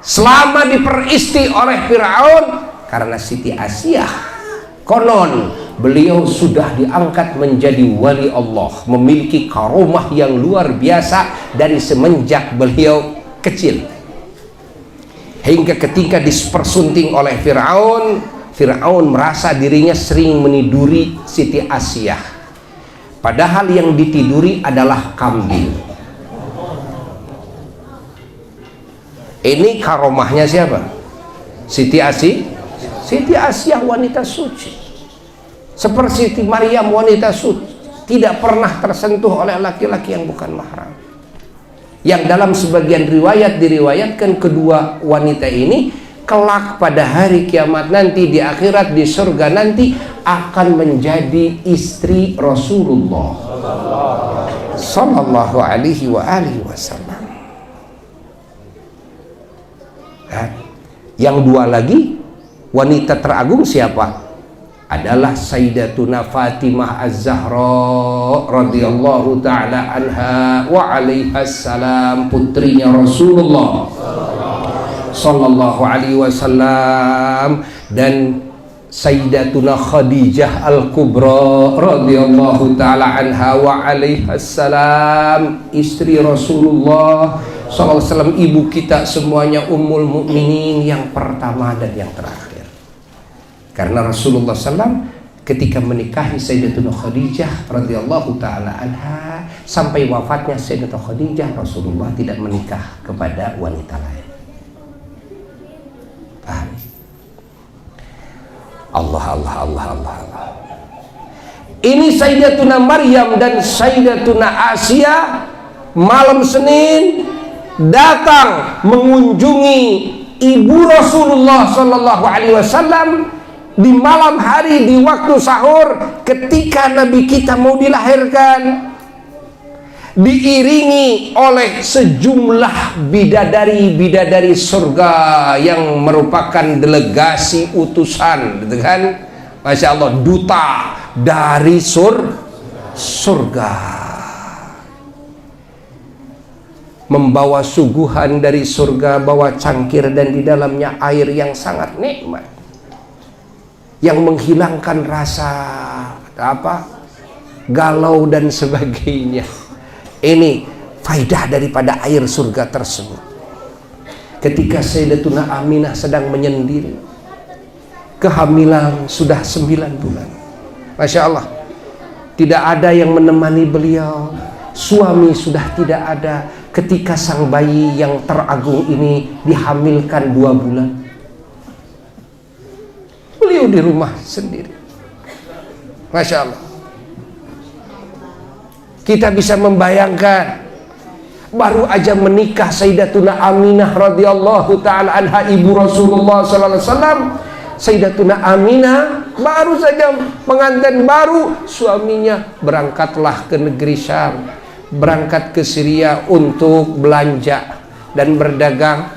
Speaker 2: selama diperisti oleh Fir'aun. Karena Siti Asiyah konon beliau sudah diangkat menjadi wali Allah, memiliki karomah yang luar biasa dari semenjak beliau kecil, hingga ketika dipersunting oleh Fir'aun, Fir'aun merasa dirinya sering meniduri Siti Asiyah, padahal yang ditiduri adalah kambing. Ini karomahnya siapa? Siti Asiyah. Siti Asiyah wanita suci, seperti Siti Maryam wanita suci, tidak pernah tersentuh oleh laki-laki yang bukan mahram. Yang dalam sebagian riwayat diriwayatkan kedua wanita ini kelak pada hari kiamat nanti, di akhirat, di surga nanti, akan menjadi istri Rasulullah sallallahu alaihi wa alihi wasallam. Yang dua lagi wanita teragung siapa? Adalah Sayyidatuna Fatimah Az-Zahra radhiyallahu ta'ala anha wa alaihassalam, putrinya Rasulullah sallallahu alaihi wasallam, dan Sayyidatuna Khadijah Al-Kubra radhiyallahu ta'ala anha wa alaihassalam, istri Rasulullah sallallahu alaihi wasallam, ibu kita semuanya, ummul mukminin yang pertama dan yang terakhir. Karena Rasulullah SAW ketika menikahi Sayyidatuna Khadijah radhiyallahu taala anha, sampai wafatnya Sayyidatuna Khadijah, Rasulullah tidak menikah kepada wanita lain. Paham? Allah. Ini Sayyidatuna Maryam dan Sayyidatuna Asia malam Senin datang mengunjungi ibu Rasulullah sallallahu alaihi wasallam di malam hari, di waktu sahur, ketika Nabi kita mau dilahirkan, diiringi oleh sejumlah bidadari-bidadari surga yang merupakan delegasi utusan, gitu kan? Masya Allah, duta dari surga, membawa suguhan dari surga, bawa cangkir dan di dalamnya air yang sangat nikmat, yang menghilangkan rasa galau dan sebagainya. Ini faidah daripada air surga tersebut. Ketika Sayyidatuna Aminah sedang menyendiri, kehamilan sudah 9 bulan, Masya Allah, tidak ada yang menemani beliau, suami sudah tidak ada ketika sang bayi yang teragung ini dihamilkan 2 bulan. Beliau di rumah sendiri. Masya Allah. Kita bisa membayangkan, baru aja menikah Sayyidatuna Aminah radhiyallahu taala anha, ibu Rasulullah sallallahu alaihi wasallam. Sayyidatuna Aminah baru saja pengantin baru, suaminya berangkatlah ke negeri Syam, berangkat ke Syria untuk belanja dan berdagang.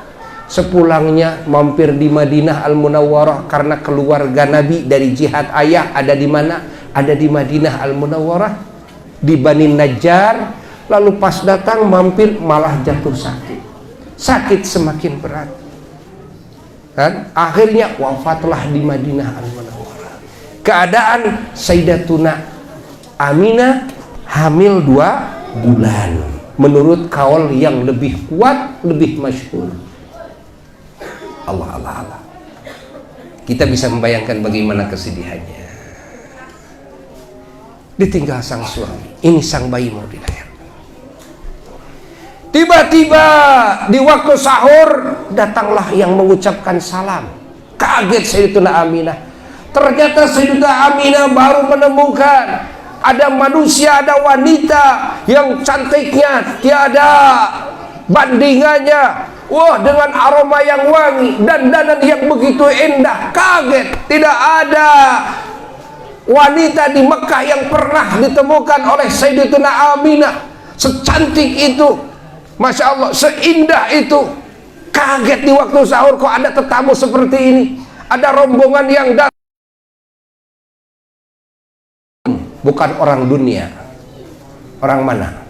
Speaker 2: Sepulangnya mampir di Madinah Al-Munawwarah, karena keluarga Nabi dari jihad ayah ada di mana? Ada di Madinah Al-Munawwarah, di Bani Najjar. Lalu pas datang mampir malah jatuh sakit semakin berat, kan? Akhirnya wafatlah di Madinah Al-Munawwarah. Keadaan Sayyidatuna Aminah hamil 2 bulan menurut kaul yang lebih kuat, lebih masyhur. Allah. Kita bisa membayangkan bagaimana kesedihannya. Ditinggal sang suami, ini sang bayi mau dilahirkan. Tiba-tiba di waktu sahur datanglah yang mengucapkan salam. Kaget Sayyidatuna Aminah. Ternyata Sayyidatuna Aminah baru menemukan ada manusia, ada wanita yang cantiknya tiada bandingannya. Wah, dengan aroma yang wangi, dandanan yang begitu indah. Kaget, tidak ada wanita di Mekah yang pernah ditemukan oleh Sayyidatuna Aminah secantik itu, Masya Allah, seindah itu. Kaget di waktu sahur, kok ada tetamu seperti ini, ada rombongan yang datang, bukan orang dunia. Orang mana?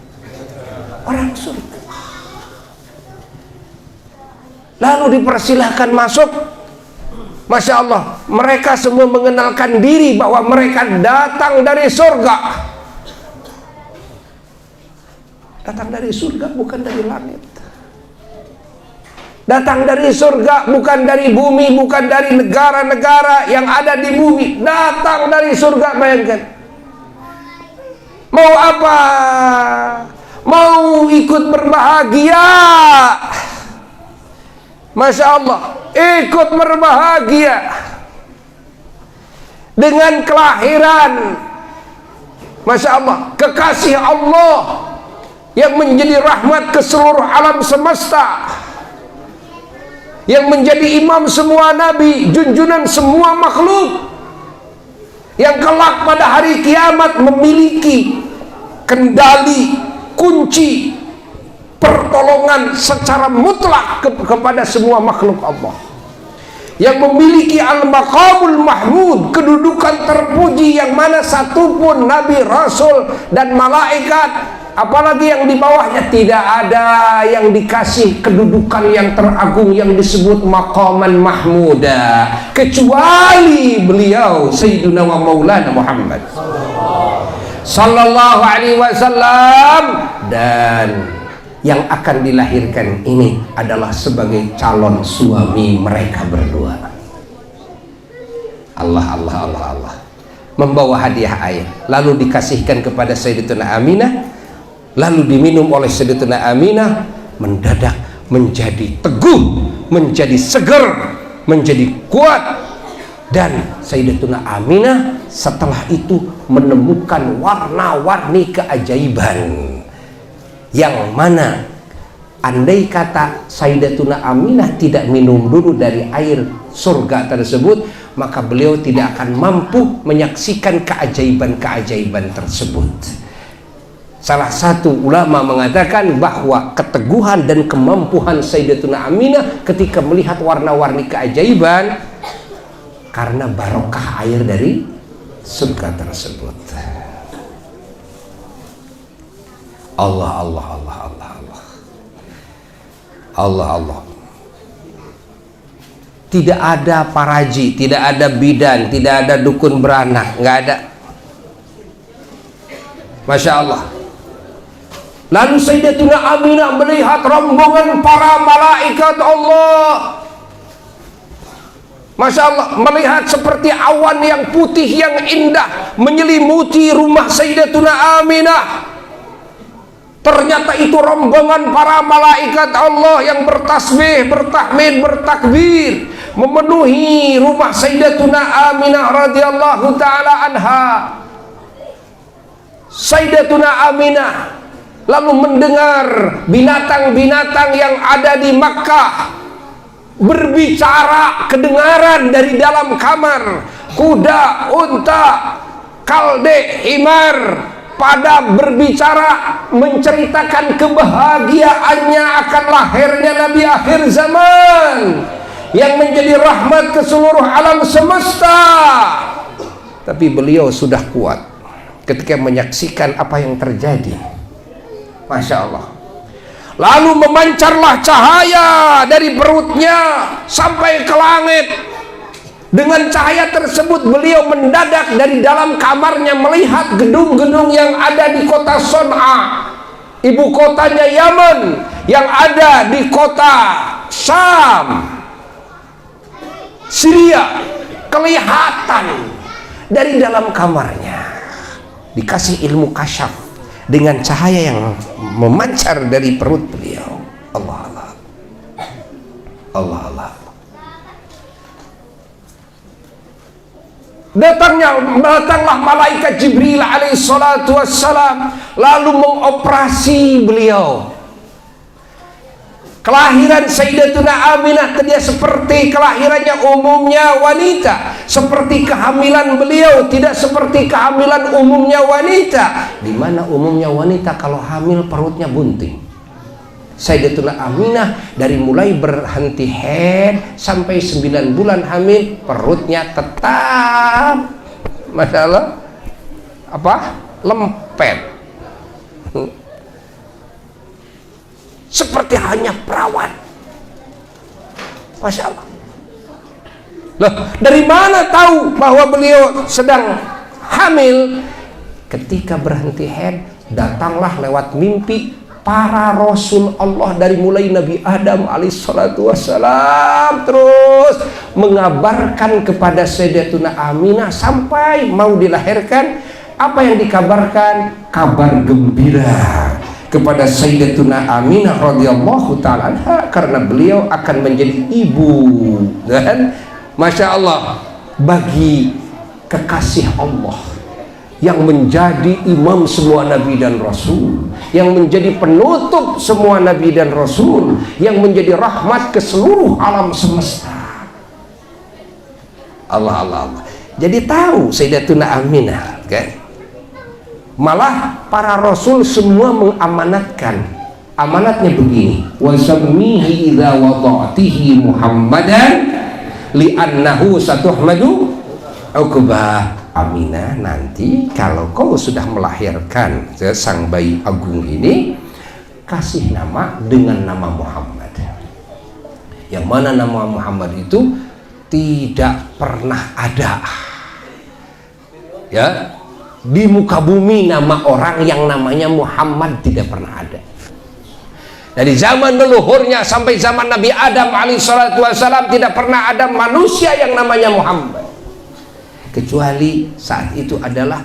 Speaker 2: Orang surga. Lalu dipersilahkan masuk. Masya Allah, mereka semua mengenalkan diri bahwa mereka datang dari surga. Datang dari surga, bukan dari langit. Datang dari surga, bukan dari bumi, bukan dari negara-negara yang ada di bumi. Datang dari surga, bayangkan. Mau apa? Mau ikut berbahagia. Masya Allah, ikut berbahagia dengan kelahiran, Masya Allah, kekasih Allah yang menjadi rahmat ke seluruh alam semesta, yang menjadi imam semua nabi, junjunan semua makhluk, yang kelak pada hari kiamat memiliki kendali, kunci pertolongan secara mutlak kepada semua makhluk Allah, yang memiliki al-maqamul mahmud, kedudukan terpuji yang mana satupun nabi, rasul dan malaikat, apalagi yang di bawahnya, tidak ada yang dikasih kedudukan yang teragung yang disebut maqaman mahmuda kecuali beliau Sayyiduna wa Maulana Muhammad sallallahu alaihi wasallam. Dan yang akan dilahirkan ini adalah sebagai calon suami mereka berdua. Allah. membawa hadiah air, lalu dikasihkan kepada Sayyidatuna Aminah, lalu diminum oleh Sayyidatuna Aminah, mendadak menjadi teguh, menjadi seger, menjadi kuat. Dan Sayyidatuna Aminah setelah itu menemukan warna-warni keajaiban, yang mana andai kata Sayyidatuna Aminah tidak minum dulu dari air surga tersebut, maka beliau tidak akan mampu menyaksikan keajaiban-keajaiban tersebut. Salah satu ulama mengatakan bahwa keteguhan dan kemampuan Sayyidatuna Aminah ketika melihat warna-warni keajaiban karena barokah air dari surga tersebut. Allah, Allah, Allah, Allah, Allah, Allah, Allah. Tidak ada paraji, tidak ada bidan, tidak ada dukun beranak, nggak ada. Masya Allah. Lalu Sayyidatuna Aminah melihat rombongan para malaikat Allah. Masya Allah, melihat seperti awan yang putih yang indah menyelimuti rumah Sayyidatuna Aminah. Ternyata itu rombongan para malaikat Allah yang bertasbih, bertahmid, bertakbir, memenuhi rumah Sayyidatuna Aminah radhiyallahu taala anha. Sayyidatuna Aminah lalu mendengar binatang-binatang yang ada di Makkah berbicara, kedengaran dari dalam kamar. Kuda, unta, kalde, himar pada berbicara, menceritakan kebahagiaannya akan lahirnya Nabi akhir zaman yang menjadi rahmat ke seluruh alam semesta. Tapi beliau sudah kuat ketika menyaksikan apa yang terjadi. Masya Allah. Lalu memancarlah cahaya dari perutnya sampai ke langit. Dengan cahaya tersebut beliau mendadak dari dalam kamarnya melihat gedung-gedung yang ada di kota Son'a, ibu kotanya Yaman, yang ada di kota Syam, Syria. Kelihatan dari dalam kamarnya, dikasih ilmu kasyaf dengan cahaya yang memancar dari perut beliau. Allah, Allah, Allah, Allah. Datanglah malaikat Jibril alaihissalatu wassalam, lalu mengoperasi beliau. Kelahiran Sayyidatuna Aminah tidak seperti kelahirannya umumnya wanita, seperti kehamilan beliau tidak seperti kehamilan umumnya wanita, di mana umumnya wanita kalau hamil perutnya bunting. Sayyidatuna Aminah dari mulai berhenti haid sampai 9 bulan hamil, perutnya tetap, Masya Allah, apa? Lempet, seperti hanya perawat. Masya Allah. Loh, dari mana tahu bahwa beliau sedang hamil? Ketika berhenti haid, datanglah lewat mimpi para Rasul Allah dari mulai Nabi Adam alaihissalatu wassalam, terus mengabarkan kepada Sayyidatuna Aminah sampai mau dilahirkan. Apa yang dikabarkan? Kabar gembira kepada Sayyidatuna Aminah radhiyallahu ta'ala anha, karena beliau akan menjadi ibu. Dan Masya Allah, bagi kekasih Allah yang menjadi imam semua nabi dan rasul, yang menjadi penutup semua nabi dan rasul, yang menjadi rahmat ke seluruh alam semesta. Allah, Allah, Allah. Jadi tahu Sayyidatuna Aminah, kan? Malah para rasul semua mengamanatkan. Amanatnya begini: wasammihi idza wada'tihi Muhammadan li'annahu satuhmadu uqbah. Aminah, nanti kalau kau sudah melahirkan sang bayi agung ini, kasih nama dengan nama Muhammad. Yang mana nama Muhammad itu tidak pernah ada, ya, di muka bumi nama orang yang namanya Muhammad tidak pernah ada. Dari zaman leluhurnya sampai zaman Nabi Adam alaihissalatu wassalam tidak pernah ada manusia yang namanya Muhammad. kecuali saat itu adalah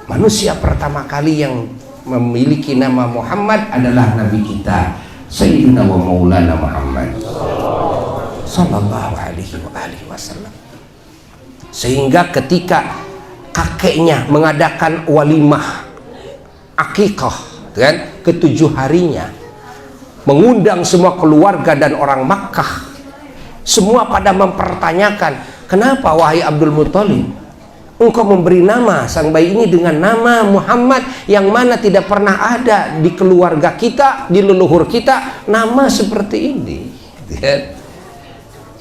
Speaker 2: manusia pertama kali yang memiliki nama Muhammad adalah Nabi kita Sayyidina wa Maulana Muhammad sallallahu alaihi wasallam. Sehingga ketika kakeknya mengadakan walimah akikah kan ke-7 harinya, mengundang semua keluarga dan orang Makkah, semua pada mempertanyakan, kenapa wahai Abdul Muthalib engkau memberi nama sang bayi ini dengan nama Muhammad yang mana tidak pernah ada di keluarga kita, di leluhur kita nama seperti ini.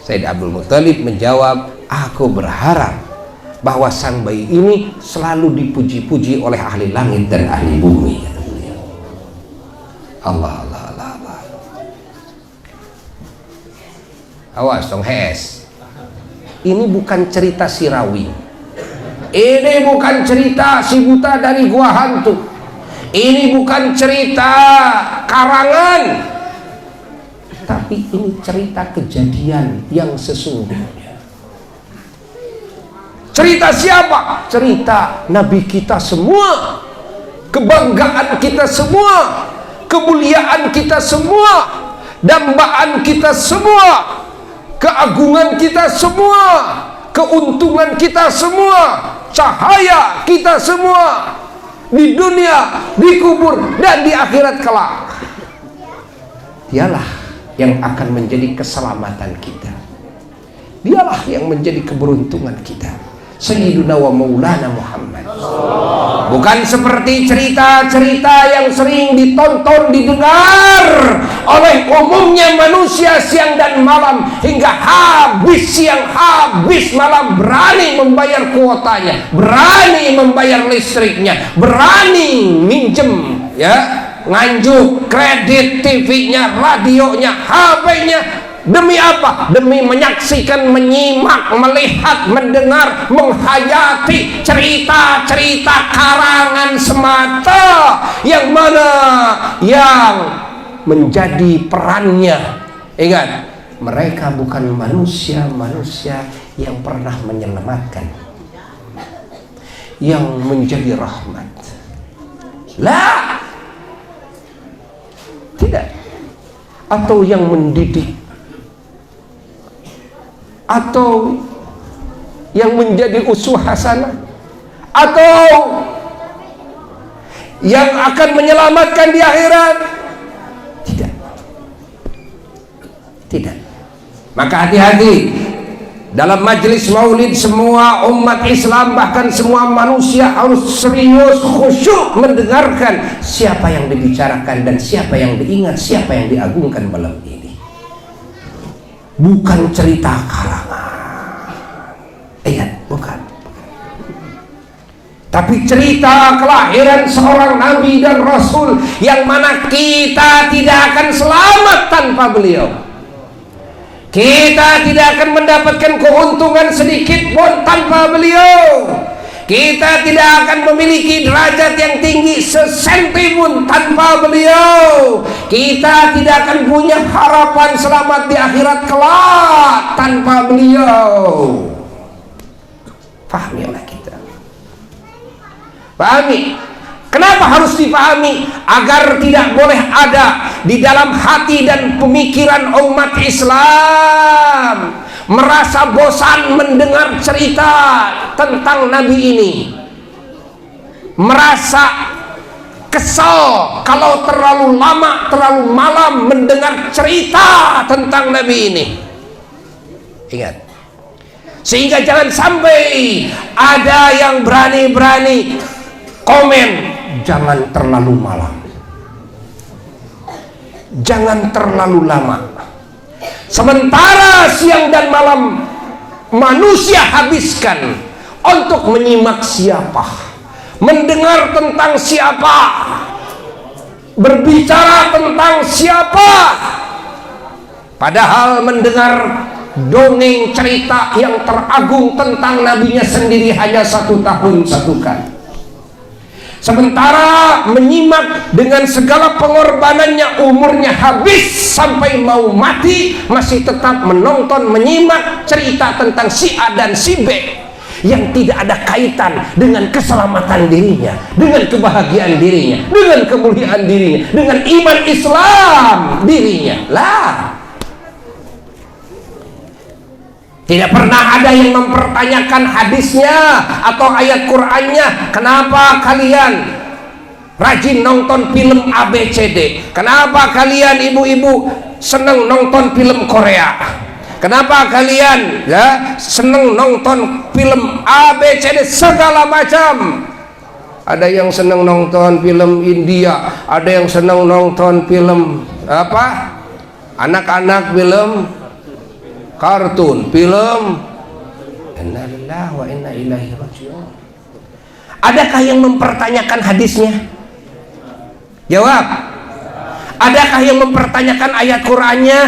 Speaker 2: Sayyid Abdul Muthalib menjawab, aku berharap bahwa sang bayi ini selalu dipuji-puji oleh ahli langit dan ahli bumi. Allah, Allah, Allah, Allah. Awas dong, Hes. Ini bukan cerita Sirawi. Ini bukan cerita si buta dari gua hantu. Ini bukan cerita karangan. Tapi ini cerita kejadian yang sesungguhnya. Cerita siapa? Cerita Nabi kita semua, kebanggaan kita semua, kemuliaan kita semua, dambaan kita semua, keagungan kita semua, keuntungan kita semua, cahaya kita semua di dunia, di kubur, dan di akhirat kelak. Dialah yang akan menjadi keselamatan kita. Dialah yang menjadi keberuntungan kita. Sayyiduna wa Maulana Muhammad. Bukan seperti cerita-cerita yang sering ditonton, didengar oleh umumnya manusia siang dan malam, hingga habis siang habis malam berani membayar kuotanya, berani membayar listriknya, berani minjem ya, nganjuk kredit TV-nya, radionya, HP-nya. Demi apa? Demi menyaksikan, menyimak, melihat, mendengar, menghayati cerita-cerita karangan semata, yang mana yang menjadi perannya, ingat, mereka bukan manusia-manusia yang pernah menyelamatkan, yang menjadi rahmat. Lah, tidak. Atau yang mendidik, atau yang menjadi uswah hasanah, atau yang akan menyelamatkan di akhirat. Tidak. Tidak. Maka hati-hati dalam majelis maulid. Semua umat Islam, bahkan semua manusia harus serius, khusyuk mendengarkan siapa yang dibicarakan dan siapa yang diingat, siapa yang diagungkan malam ini. Bukan cerita karangan, ingat, bukan. Tapi cerita kelahiran seorang nabi dan rasul, yang mana kita tidak akan selamat tanpa beliau. Kita tidak akan mendapatkan keuntungan sedikit pun tanpa beliau. Kita tidak akan memiliki derajat yang tinggi sesenti pun tanpa beliau. Kita tidak akan punya harapan selamat di akhirat kelak tanpa beliau. Pahamilah kita. Pahami. Kenapa harus dipahami? Agar tidak boleh ada di dalam hati dan pemikiran umat Islam merasa bosan mendengar cerita tentang Nabi ini, merasa kesal kalau terlalu lama, terlalu malam mendengar cerita tentang Nabi ini. Ingat, sehingga jangan sampai ada yang berani-berani komen, jangan terlalu malam, jangan terlalu lama. Sementara siang dan malam manusia habiskan untuk menyimak siapa, mendengar tentang siapa, berbicara tentang siapa. Padahal mendengar dongeng cerita yang teragung tentang nabinya sendiri hanya 1 tahun 1 kali. Sementara menyimak dengan segala pengorbanannya, umurnya habis sampai mau mati, masih tetap menonton, menyimak cerita tentang si A dan si B. yang tidak ada kaitan dengan keselamatan dirinya, dengan kebahagiaan dirinya, dengan kemuliaan dirinya, dengan iman Islam dirinya. Lah, tidak pernah ada yang mempertanyakan hadisnya atau ayat Qur'annya. Kenapa kalian rajin nonton film ABCD? Kenapa kalian ibu-ibu seneng nonton film Korea? Kenapa kalian ya seneng nonton film ABCD segala macam? Ada yang seneng nonton film India, ada yang seneng nonton film apa? Anak-anak film kartun, film inna lillahi wa inna ilaihi raji'un. Adakah yang mempertanyakan hadisnya? Jawab. Adakah yang mempertanyakan ayat Qur'annya?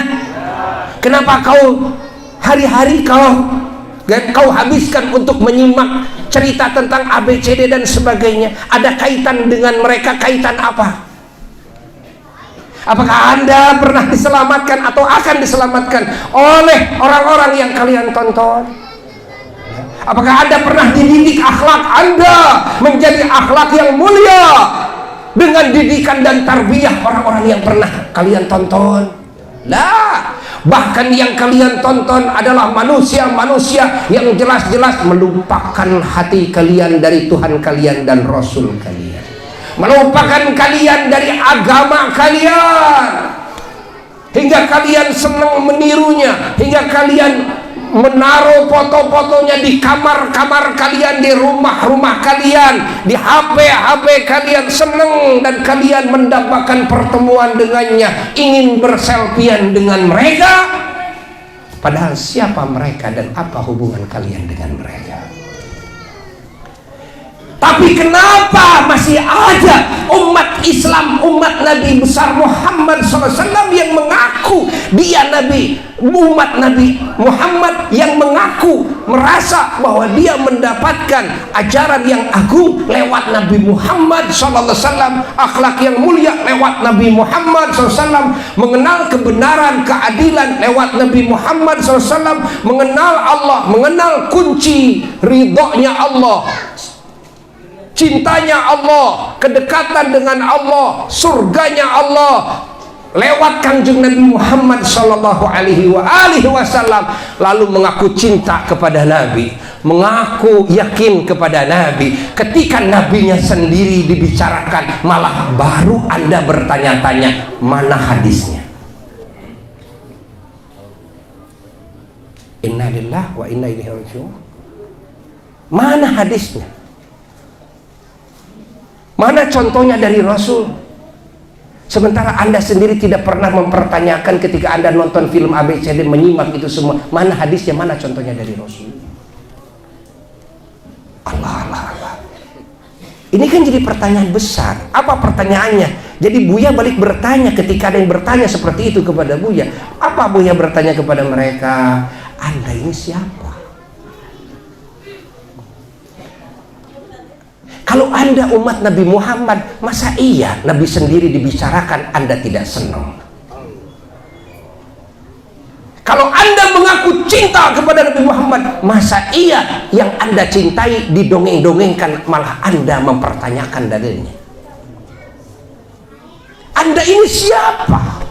Speaker 2: Kenapa kau hari-hari kau habiskan untuk menyimak cerita tentang ABCD dan sebagainya? Ada kaitan dengan mereka, kaitan apa? Apakah Anda pernah diselamatkan atau akan diselamatkan oleh orang-orang yang kalian tonton? Apakah Anda pernah dididik akhlak Anda menjadi akhlak yang mulia dengan didikan dan tarbiyah orang-orang yang pernah kalian tonton? Lah, bahkan yang kalian tonton adalah manusia-manusia yang jelas-jelas melupakan hati kalian dari Tuhan kalian dan Rasul kalian, melupakan kalian dari agama kalian, hingga kalian senang menirunya, hingga kalian menaruh foto-fotonya di kamar-kamar kalian, di rumah-rumah kalian, di HP-HP kalian, senang dan kalian mendapatkan pertemuan dengannya, ingin berselfian dengan mereka. Padahal siapa mereka dan apa hubungan kalian dengan mereka? Tapi kenapa masih ada umat Islam, umat Nabi besar Muhammad SAW yang mengaku dia Nabi, umat Nabi Muhammad yang mengaku merasa bahwa dia mendapatkan ajaran yang agung lewat Nabi Muhammad SAW, akhlak yang mulia lewat Nabi Muhammad SAW, mengenal kebenaran, keadilan lewat Nabi Muhammad SAW, mengenal Allah, mengenal kunci ridhonya Allah, cintanya Allah, kedekatan dengan Allah, surganya Allah lewat Kanjeng Nabi Muhammad sallallahu alaihi wasallam. Lalu mengaku cinta kepada Nabi, mengaku yakin kepada Nabi. Ketika nabinya sendiri dibicarakan, malah baru Anda bertanya-tanya mana hadisnya. Inna lillahi wa inna ilaihi raji'un. Mana hadisnya? Mana contohnya dari Rasul? Sementara Anda sendiri tidak pernah mempertanyakan ketika Anda nonton film ABCD, menyimak itu semua. Mana hadisnya, mana contohnya dari Rasul? Allah. Ini kan jadi pertanyaan besar. Apa pertanyaannya? Jadi Buya balik bertanya ketika ada yang bertanya seperti itu kepada Buya. Apa Buya bertanya kepada mereka? Anda ini siapa? Kalau Anda umat Nabi Muhammad, masa iya Nabi sendiri dibicarakan Anda tidak senang? Kalau Anda mengaku cinta kepada Nabi Muhammad, masa iya yang Anda cintai didongeng-dongengkan malah Anda mempertanyakan dalilnya? Anda ini siapa?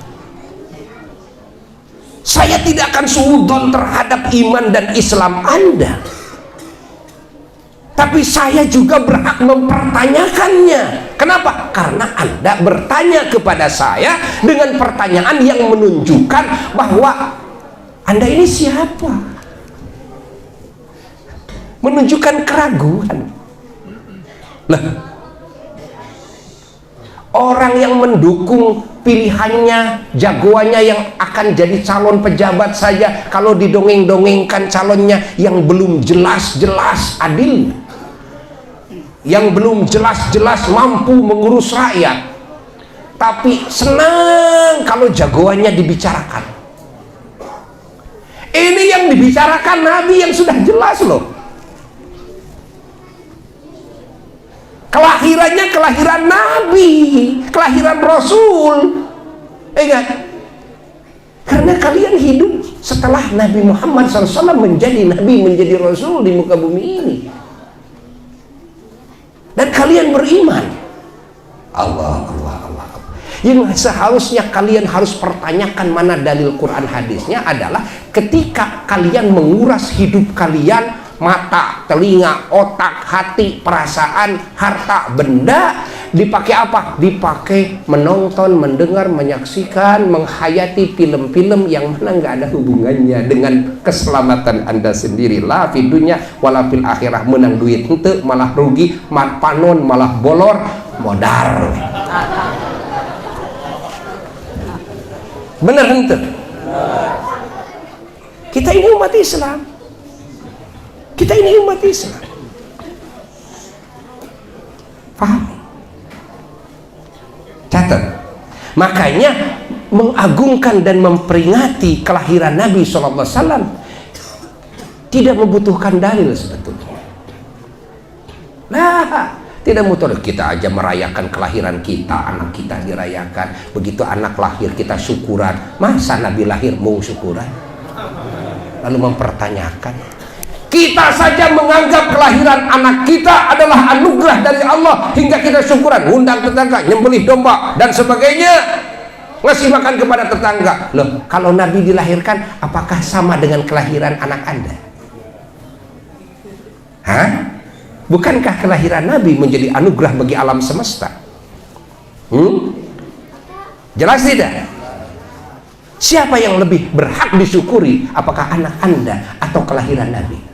Speaker 2: Saya tidak akan suudzon terhadap iman dan Islam Anda, tapi saya juga berhak mempertanyakannya. Kenapa? Karena Anda bertanya kepada saya dengan pertanyaan yang menunjukkan bahwa Anda ini siapa? Menunjukkan keraguan. Lah, orang yang mendukung pilihannya, jagoannya yang akan jadi calon pejabat saja, kalau didongeng-dongengkan calonnya yang belum jelas-jelas adil, yang belum jelas-jelas mampu mengurus rakyat, tapi senang kalau jagoannya dibicarakan. Ini yang dibicarakan Nabi yang sudah jelas loh. Kelahirannya kelahiran Nabi, kelahiran Rasul. Enggak? Karena kalian hidup setelah Nabi Muhammad SAW menjadi Nabi, menjadi Rasul di muka bumi ini. Dan kalian beriman. Allah. Yang seharusnya kalian harus pertanyakan mana dalil Quran hadisnya adalah ketika kalian menguras hidup kalian, mata, telinga, otak, hati, perasaan, harta, benda, dipakai apa? Dipakai menonton, mendengar, menyaksikan, menghayati film-film yang mana nggak ada hubungannya dengan keselamatan Anda sendiri. La fi dunya wala fil akhirah. Menang duit henteu malah rugi, panon malah bolor, modar. Bener henteu? Kita ini umat Islam. Kita ini umat Islam. Paham? Catat. Makanya mengagungkan dan memperingati kelahiran Nabi SAW tidak membutuhkan dalil sebetulnya. Nah, tidak butuh. Kita aja merayakan kelahiran kita, anak kita dirayakan. Begitu anak lahir kita syukuran. Masa Nabi lahir mau syukuran? Lalu mempertanyakan. Kita saja menganggap kelahiran anak kita adalah anugerah dari Allah hingga kita syukuran, undang tetangga, nyembelih domba dan sebagainya, ngasih makan kepada tetangga. Loh, kalau Nabi dilahirkan, apakah sama dengan kelahiran anak Anda? Hah? Bukankah kelahiran Nabi menjadi anugerah bagi alam semesta? Jelas tidak? Siapa yang lebih berhak disyukuri? Apakah anak Anda atau kelahiran Nabi?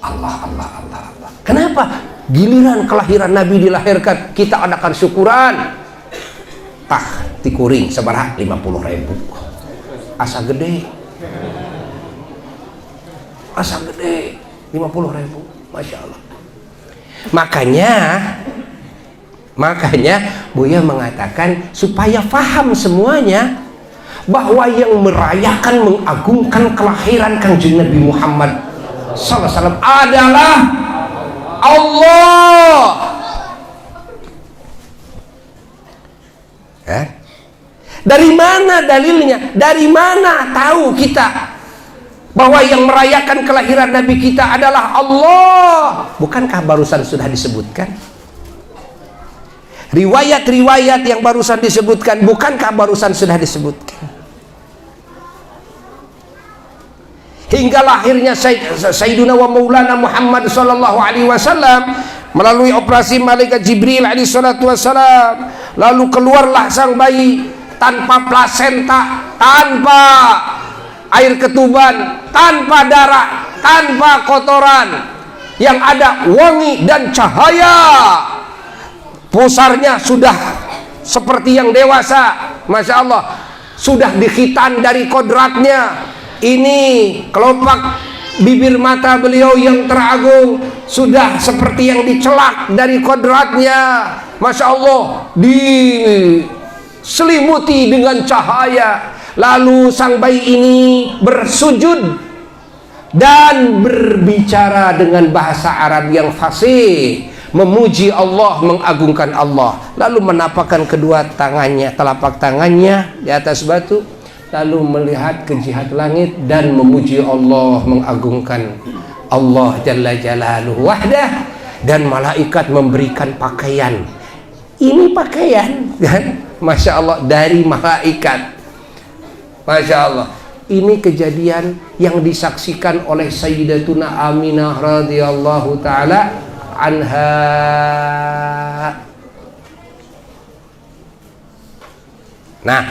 Speaker 2: Allah. Kenapa? Giliran kelahiran Nabi dilahirkan, kita adakan syukuran. Tikuring seberapa? 50.000. Asa gede. 50.000, Masya Allah. Makanya Buya mengatakan supaya faham semuanya bahwa yang merayakan, mengagungkan kelahiran Kanjeng Nabi Muhammad SAW adalah Allah. Dari mana dalilnya? Dari mana tahu kita bahwa yang merayakan kelahiran Nabi kita adalah Allah? Bukankah barusan sudah disebutkan? Riwayat-riwayat yang barusan disebutkan, bukankah barusan sudah disebutkan? Hingga lahirnya Sayyiduna wa Maulana Muhammad sallallahu alaihi wasallam melalui operasi malaikat Jibril alaihi salatu wasallam, lalu keluarlah sang bayi tanpa plasenta, tanpa air ketuban, tanpa darah, tanpa kotoran, yang ada wangi dan cahaya. Pusarnya sudah seperti yang dewasa, Masya Allah, sudah dikhitan dari kodratnya. Ini kelopak bibir mata beliau yang teragung sudah seperti yang dicelak dari kodratnya, Masya Allah, diselimuti dengan cahaya. Lalu sang bayi ini bersujud dan berbicara dengan bahasa Arab yang fasih, memuji Allah, mengagungkan Allah. Lalu menapakkan kedua tangannya, telapak tangannya di atas batu, lalu melihat ke jihad langit dan memuji Allah, mengagungkan Allah Jalla Jalaluhu wahdah. Dan malaikat memberikan pakaian. Ini pakaian, kan? Masya Allah, dari malaikat. Masya Allah. Ini kejadian yang disaksikan oleh Sayyidatuna Aminah radhiyallahu ta'ala anha. Nah,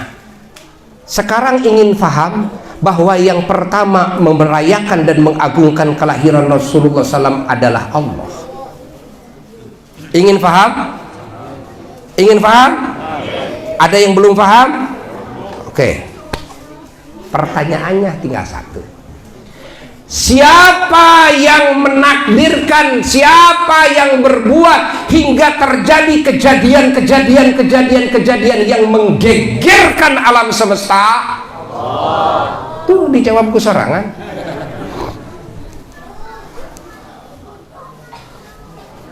Speaker 2: sekarang ingin paham bahwa yang pertama merayakan dan mengagungkan kelahiran Rasulullah SAW adalah Allah. Ingin paham? Ingin paham? Ada yang belum paham? Oke. Pertanyaannya tinggal satu. Siapa yang menakdirkan, siapa yang berbuat hingga terjadi kejadian yang menggegerkan alam semesta? Allah. Tuh dijawabku sorangan.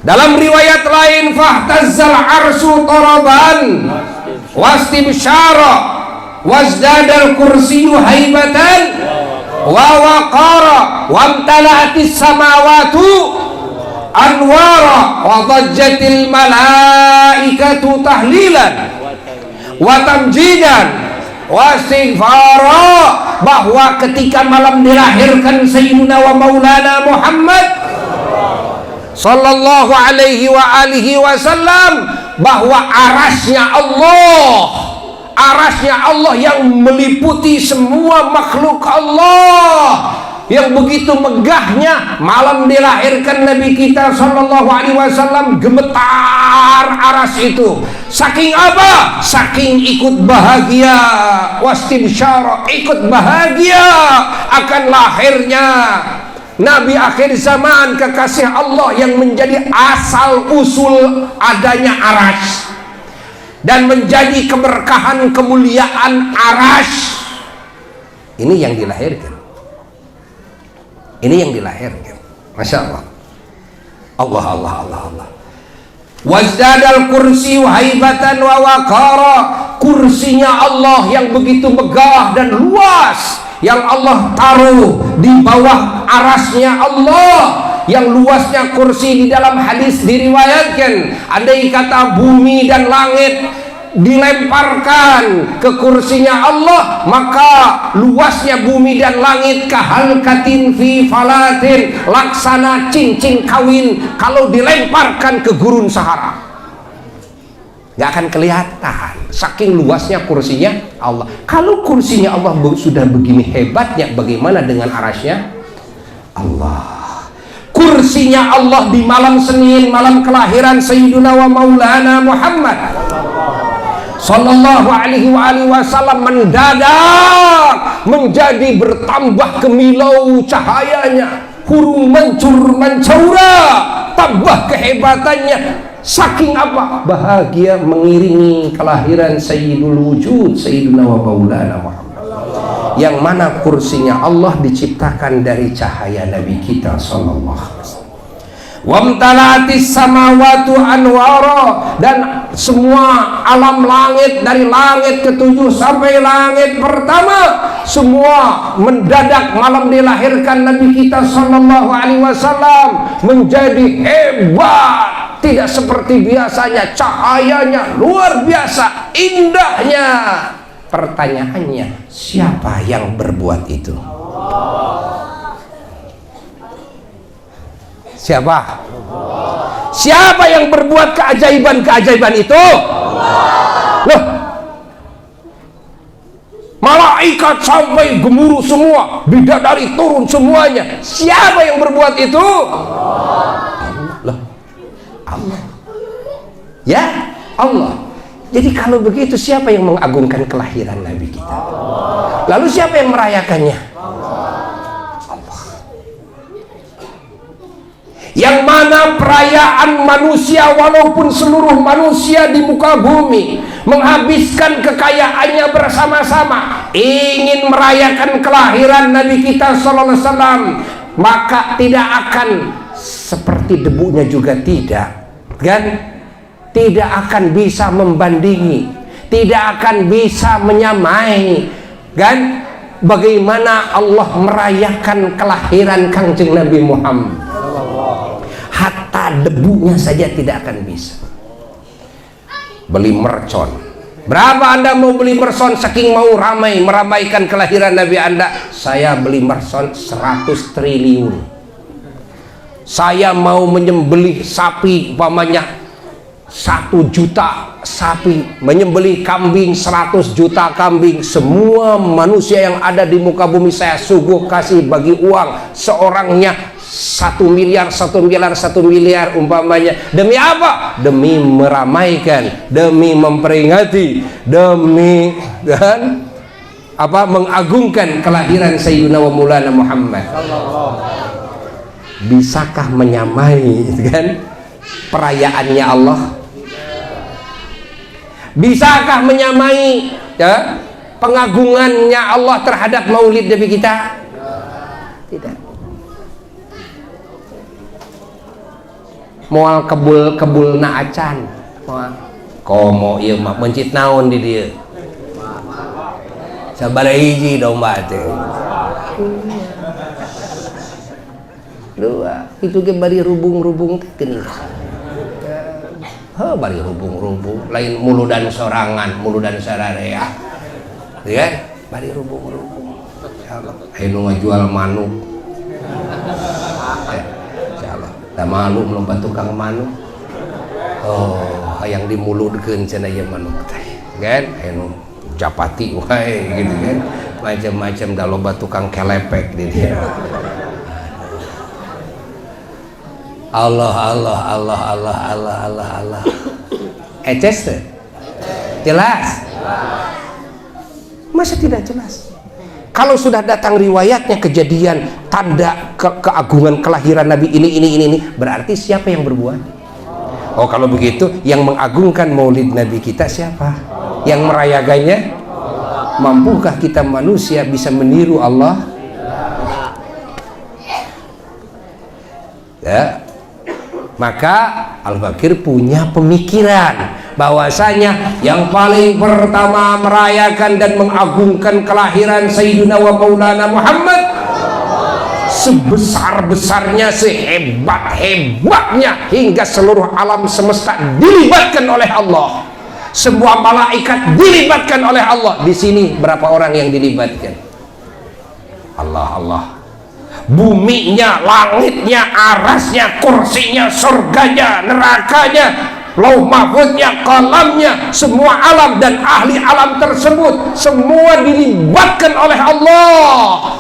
Speaker 2: Dalam riwayat lain, fahtazzal arsyu taraban wastibsyara wazdadal kursiyyu haibatan wa waqara wamtala'atis samawatu anwara wa dhajjatil malaikatu tahlilan wa tamjidan wa istighfara. Bahwa ketika malam dilahirkan Sayyidina wa Maulana Muhammad sallallahu alaihi wa alihi wasallam, bahwa arasnya Allah yang meliputi semua makhluk Allah, yang begitu megahnya malam dilahirkan Nabi kita sallallahu alaihi wasallam, gemetar aras itu. Saking apa? Saking ikut bahagia, wastibsyara, ikut bahagia akan lahirnya Nabi akhir zaman, kekasih Allah yang menjadi asal usul adanya aras dan menjadi keberkahan kemuliaan aras. Ini yang dilahirkan. Ini yang dilahirkan. Masya Allah. Allah. Wazdadal kursiyyu haibatan wa waqara. Kursinya Allah yang begitu megah dan luas, yang Allah taruh di bawah arasnya Allah, yang luasnya kursi. Di dalam hadis diriwayatkan, andai kata bumi dan langit dilemparkan ke kursinya Allah, maka luasnya bumi dan langit kahalkatin fi falatin, laksana cincin kawin kalau dilemparkan ke gurun Sahara, nggak akan kelihatan, saking luasnya kursinya Allah. Kalau kursinya Allah sudah begini hebatnya, bagaimana dengan arasnya Allah? Kursinya Allah di malam Senin, malam kelahiran Sayyidina wa Maulana Muhammad sallallahu alaihi wasallam, mendadak menjadi bertambah kemilau cahayanya, hurung mencur mencaura, tambah kehebatannya. Saking apa? Bahagia mengiringi kelahiran Sayyidul Wujud Sayyidina wa Maulana Muhammad, yang mana kursinya Allah diciptakan dari cahaya Nabi kita sallallahu alaihi wasallam. Wamtalatis samawatu anwara, dan semua alam langit dari langit ke-7 sampai langit pertama, semua mendadak malam dilahirkan Nabi kita sallallahu alaihi wasallam menjadi hebat, tidak seperti biasanya, cahayanya luar biasa, indahnya. Pertanyaannya, siapa yang berbuat itu? Siapa? Siapa yang berbuat keajaiban-keajaiban itu? Loh, malaikat sampai gemuruh semua, bidadari turun semuanya. Siapa yang berbuat itu? Allah. Allah. Ya, Allah. Jadi kalau begitu, siapa yang mengagungkan kelahiran Nabi kita? Lalu siapa yang merayakannya? Yang mana perayaan manusia, walaupun seluruh manusia di muka bumi menghabiskan kekayaannya bersama-sama ingin merayakan kelahiran Nabi kita sallallahu alaihi wasallam, maka tidak akan seperti debunya juga, tidak kan? Tidak akan bisa membandingi, tidak akan bisa menyamai, kan? Bagaimana Allah merayakan kelahiran Kangjeng Nabi Muhammad, hatta debunya saja tidak akan bisa. Beli mercon, berapa Anda mau beli mercon? Saking mau ramai meramaikan kelahiran Nabi Anda, saya beli mercon 100 triliun. Saya mau menyembelih sapi umpamanya 1 juta sapi, menyembelih kambing 100 juta kambing. Semua manusia yang ada di muka bumi saya sungguh kasih bagi uang seorangnya 1 miliar umpamanya. Demi apa? Demi meramaikan, demi memperingati, demi dan apa, mengagungkan kelahiran Sayyidina wa Maulana Muhammad. Bisakah menyamai kan perayaannya Allah? Bisakah menyamai ya, pengagungannya Allah terhadap maulid Nabi kita? Tidak. Moal kebul na acan, moal komo ieu mah mencit naon di dieu. Sabaraha hiji domba teh? 2. Itu ge bari rubung-rubung teh geuning. Bari rubung-rubung, lain muludan sorangan, muludan sararea. Ya, bari rubung-rubung. Insyaallah. Anu ngajual manuk. Insyaallah. Da malu lomba tukang manuk. Oh, hayang dimuludkeun cenah ieu manuk teh. Kan? Anu capati wae gitu kan. Macam-macam da loba tukang kelepek di dia. Allah. Eces tuh? Jelas? Masa tidak jelas? Kalau sudah datang riwayatnya kejadian tanda keagungan kelahiran Nabi ini, berarti siapa yang berbuat? Oh, kalau begitu yang mengagungkan maulid Nabi kita siapa? Yang merayakannya? Mampukah kita manusia bisa meniru Allah? Ya. Maka Al-Bakir punya pemikiran bahwasanya yang paling pertama merayakan dan mengagungkan kelahiran Sayyidina wa Maulana Muhammad, sebesar-besarnya, sehebat-hebatnya, hingga seluruh alam semesta dilibatkan oleh Allah, semua malaikat dilibatkan oleh Allah. Di sini berapa orang yang dilibatkan? Allah. Buminya, langitnya, arasnya, kursinya, surganya, nerakanya, lauh mahfuznya, kalamnya, semua alam dan ahli alam tersebut semua dilibatkan oleh Allah.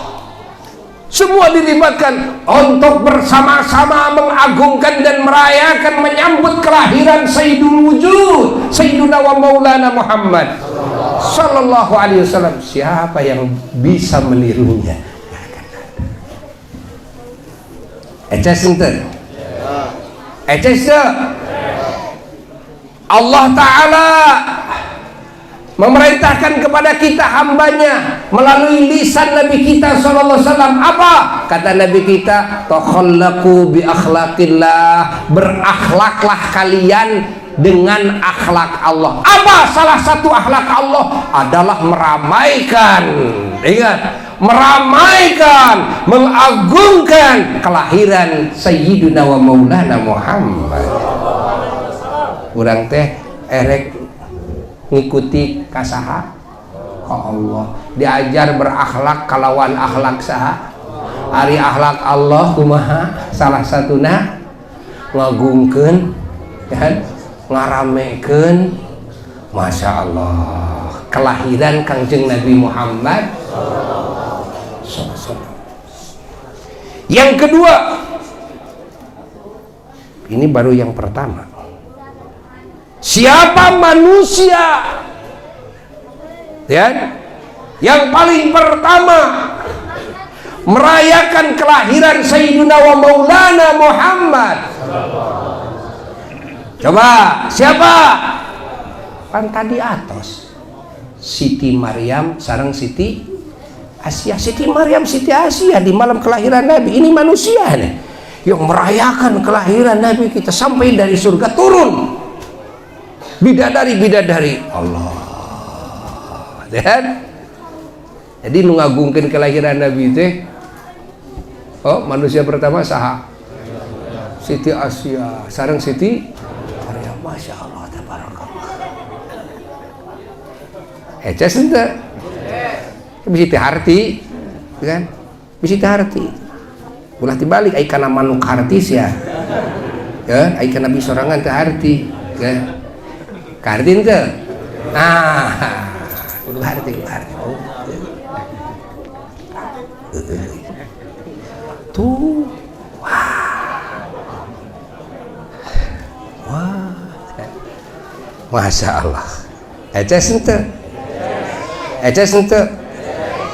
Speaker 2: Semua dilibatkan untuk bersama-sama mengagungkan dan merayakan menyambut kelahiran Sayyidul Wujud, Sayyiduna wa Maulana Muhammad sallallahu alaihi wasallam. Siapa yang bisa menirunya? Eces ente? Eces tuh? Allah Ta'ala memerintahkan kepada kita hambanya melalui lisan Nabi kita SAW. Apa? Kata Nabi kita, takhallaqu bi akhlaqillah, berakhlaklah kalian dengan akhlak Allah. Apa salah satu akhlak Allah? Adalah meramaikan, ingat, meramaikan, mengagungkan kelahiran Sayyidina wa Maulana Muhammad. Urang teh erek ngikuti kasaha ka Allah, diajar berakhlak kalawan akhlak saha? Ari akhlak Allah kumaha? Salah satuna ngagungkeun, kan? Ngaramekeun, Masya Allah, kelahiran Kangjeng Nabi Muhammad. Yang kedua, ini baru yang pertama. Siapa manusia ya yang paling pertama merayakan kelahiran Sayyidina wa Maulana Muhammad? Coba siapa? Kan tadi atas Siti Maryam sareng Siti Asia. Siti Maryam, Siti Asia di malam kelahiran Nabi. Ini manusia nih yang merayakan kelahiran Nabi kita sampai dari surga turun. Bidadari Allah. Dan jadi ngagungkeun kelahiran Nabi teh. Oh, manusia pertama saha? Siti Asia sareng Siti Maryam. Masya Allah, tabarakallah. Eces ente? Bisa harti, kan? Bisa harti. Ulah dibalik, ai kana manuk hartis ya. Kan? Ai kana bisorangan teh harti, kan? Kartin ke? Nah, kudu harti. Oh. Tuh. Wah. Masya Allah. Eces ente? Eces ente?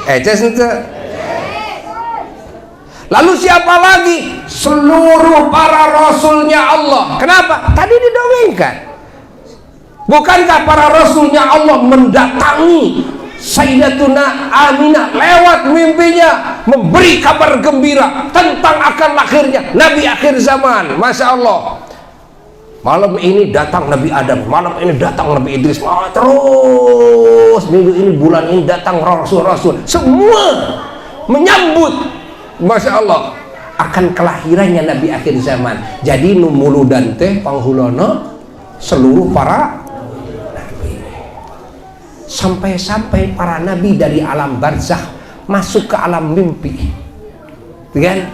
Speaker 2: Eces ente? Lalu siapa lagi? Seluruh para rasulnya Allah. Kenapa? Tadi didongengkan. Bukankah para rasulnya Allah mendatangi Sayyidatuna Aminah lewat mimpinya, memberi kabar gembira tentang akan lahirnya Nabi akhir zaman? Masya Allah. Malam ini datang Nabi Adam, malam ini datang Nabi Idris, terus minggu ini, bulan ini datang Rasul-Rasul, semua menyambut, Masya Allah, akan kelahirannya Nabi akhir zaman. Jadi numuludan teh panghulono seluruh para nabi. Sampai-sampai para nabi dari alam barzakh masuk ke alam mimpi, kan?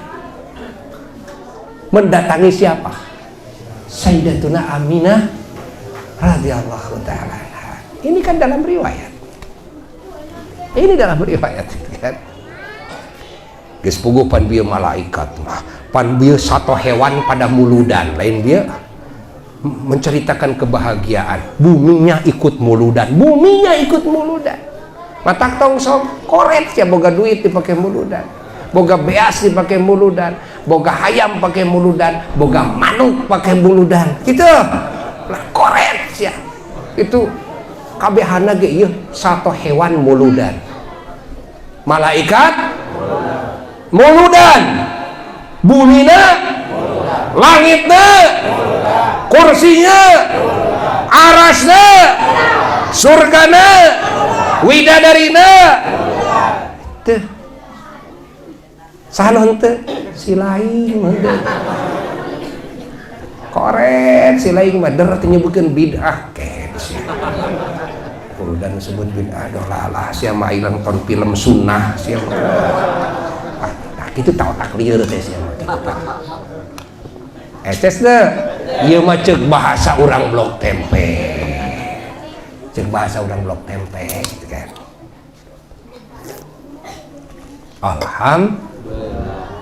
Speaker 2: Mendatangi siapa? Sayyidatuna Aminah radhiyallahu ta'ala. Ini kan dalam riwayat. Ini dalam riwayat, kan? Geus puguh pan bieu malaikat mah. Pan bieu satu hewan pada muludan, lain dia menceritakan kebahagiaan. Buminya ikut muludan, buminya ikut muludan. Matak tong sok koret ya, boga duit dipakai muludan, boga beas dipakai muludan, boga hayam pakai muludan, boga manuk pakai muludan, gitu lah koret ya. Itu kabehana ge ieu satu hewan muludan. Malaikat muludan, bumina langitna, kursinya, arasna, surgana, widadarina, teh sanon teh silaing koret silaing mah der teh nyebutkeun bid'ah kedes. Kurudan sebut bid'ah dolah sia mah ilang ton film sunnah sia mah. Nah kitu tah otak lieur teh sia mah. Eces teh ieu mah ceuk bahasa urang blok tempe. Ceuk bahasa urang blok tempe gitu kan. Alhamdulillah.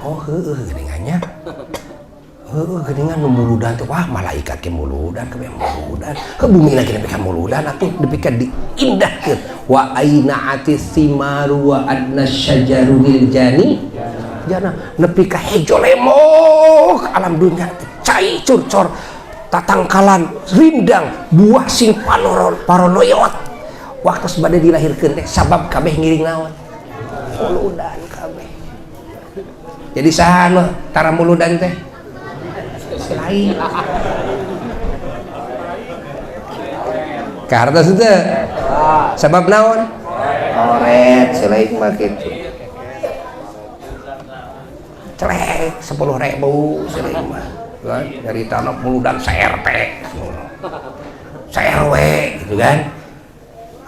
Speaker 2: Oh heueuh geuningannya. Heueuh geuningan nu muludan teh wah malaikat ke muludan ke muludan. Ke bumi lagi nepi ka muludan atuh dipikeun diindahkeun. Wa aina atis simaru wa adna syajaru lil jani. Jana nepi ka hejo lemok alam dunya teh cai curcor tatangkalan rindang buah sing paronoyot waktu sebade dilahirkeun teh sabab kabeh ngiring naon muludan kabeh. Jadi saha nu tara muludan teh selain kartos teh sabab naon oret selain mah kitu celek 10.000 selain mah kan dari tanah muludan CRT CRW gitu kan.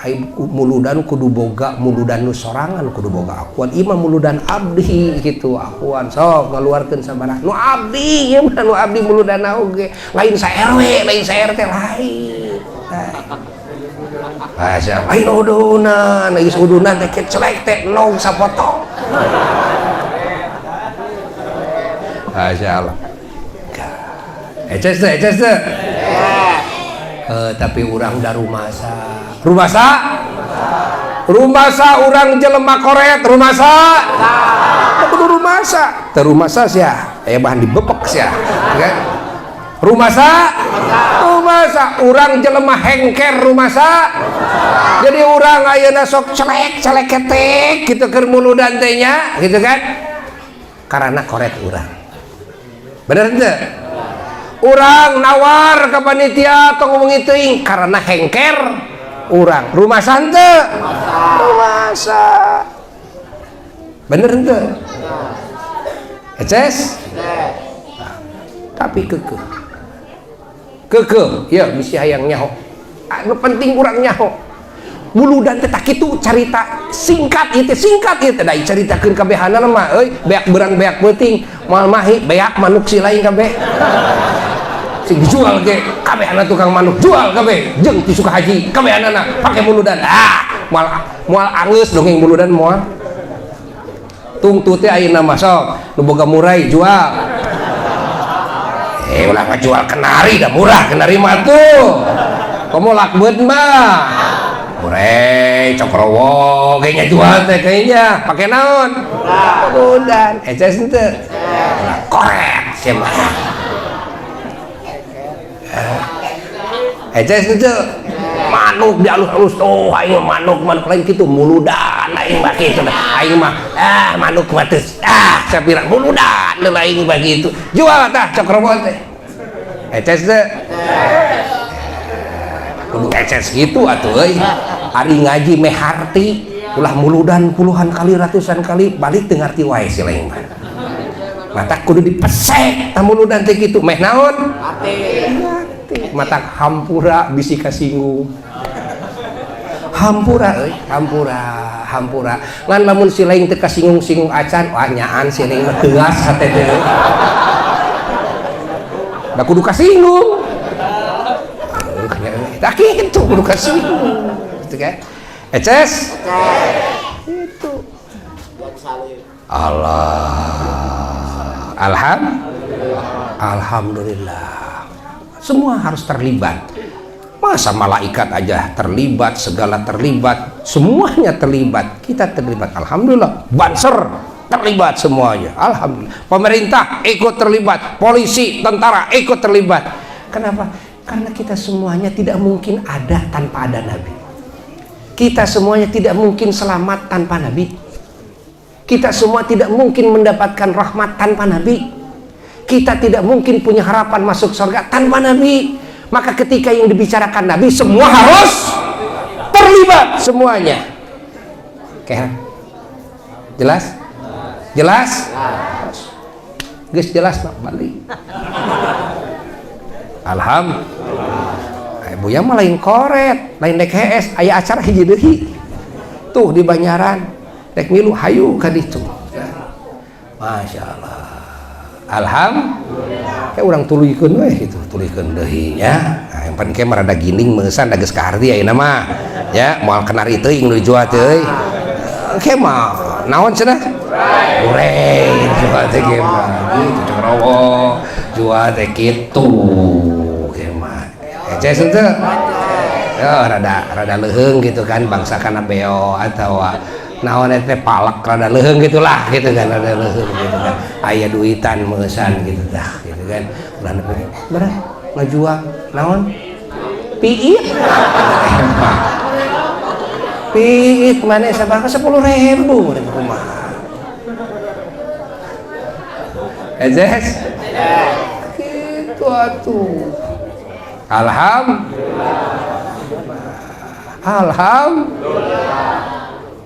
Speaker 2: Ai muludan kudu boga muludan nu sorangan kudu boga akuan imam muludan abdi gitu akuan sok ngaluarkeun sabaraha nu abdi ieu mah nu abdi muludan oge lain CRW lain CRT lain. Asa lain udunan geus udunan teh celek teh nong sapotong. Masyaallah. Eces teh. Tapi urang da rumasa urang jelema koret rumasa kudu rumasa teu rumasa sia aya bahan dibepek sia kan rumasa urang jelema hengker rumasa jadi urang ayeuna sok celek ketek kitu keur muludan teh nya gitu kan karena koret urang bener teu. Urang nawar ke panitia tong ngomong teuing karena hengker urang rumasan teu rumasa bener teu eces tapi kekeh ya bisi hayang nyaho anu penting urang nyaho muludan teh tak kitu carita singkat ieu teh da caritakeun kabehana mah euy beak beurang beak peuting moal mahi beak manuk si lain kabeh sing dijual ge kabehana tukang manuk jual kabeh jeung ti suka haji kabehanana pake muludan moal angeus dongeng muludan moal tungtu teh ayeuna mah sok nu boga murai jual ulah ngajual kenari dah murah kenari mah tuh komo lakbeut mah murai cokrowo kayaknya jual teh kayaknya pakai naon muludan eces teu korek sia mah eces itu manuk dialus-alus tuh aing manuk lain gitu muludan aing mah kitu aing mah manuk mah teu sapira muludan lain mah gitu jual tah cokrobo teh eces teh kudu eces gitu atuh euy. Ari ngaji meh harti ulah muludan puluhan kali ratusan kali balik teu ngarti wae si lain mah. Mata kudu dipesek tamuludan teh kitu meh naon? Hati. Mata hampura bisi kasinggung. Hampura euy, hampura. Ngan lamun si lain teu kasinggung-singgung acan, wah nyaan si lain mah teuas hate teh. Da kudu kasinggung. Tak kitu kudu kasinggung. Gitu kan? Eces? Itu. Alhamdulillah. Semua harus terlibat. Masa malaikat aja terlibat, segala terlibat, semuanya terlibat. Kita terlibat. Alhamdulillah. Banser terlibat semuanya. Alhamdulillah. Pemerintah ikut terlibat, polisi, tentara ikut terlibat. Kenapa? Karena kita semuanya tidak mungkin ada tanpa ada Nabi. Kita semuanya tidak mungkin selamat tanpa Nabi. Kita semua tidak mungkin mendapatkan rahmat tanpa Nabi. Kita tidak mungkin punya harapan masuk surga tanpa Nabi. Maka ketika yang dibicarakan Nabi, semua harus terlibat semuanya. Oke, jelas? Jelas? Guys, jelas Pak balik. Alhamdulillah. Buya mah lain koret, lain dek HS, aya acara hiji deui. Tuh di Banyaran, dek milu hayu ka ditu. Masya Allah. Alhamdulillah. Kayak orang tuluykeun we gitu, tuluykeun deui nya. Nah, yang penting mah rada gining meusan da geus kaharti ayeuna mah. Ya, moal kenari teuing nu jual teh. Ke mah naon cenah? Ureng jual teh ge mah. Gitu cerowo jual teh kitu. Eces itu ya rada leuheung gitu kan bangsa kana beo atau naon teh palak rada leuheung gitulah gitu kan rada leuheung gitu kan aya duitan meusan gitu dah gitu kan ulah berat ngajual naon piit piit mana sabaraha 10.000 di rumah eces gitu atuh. Alhamdulillah.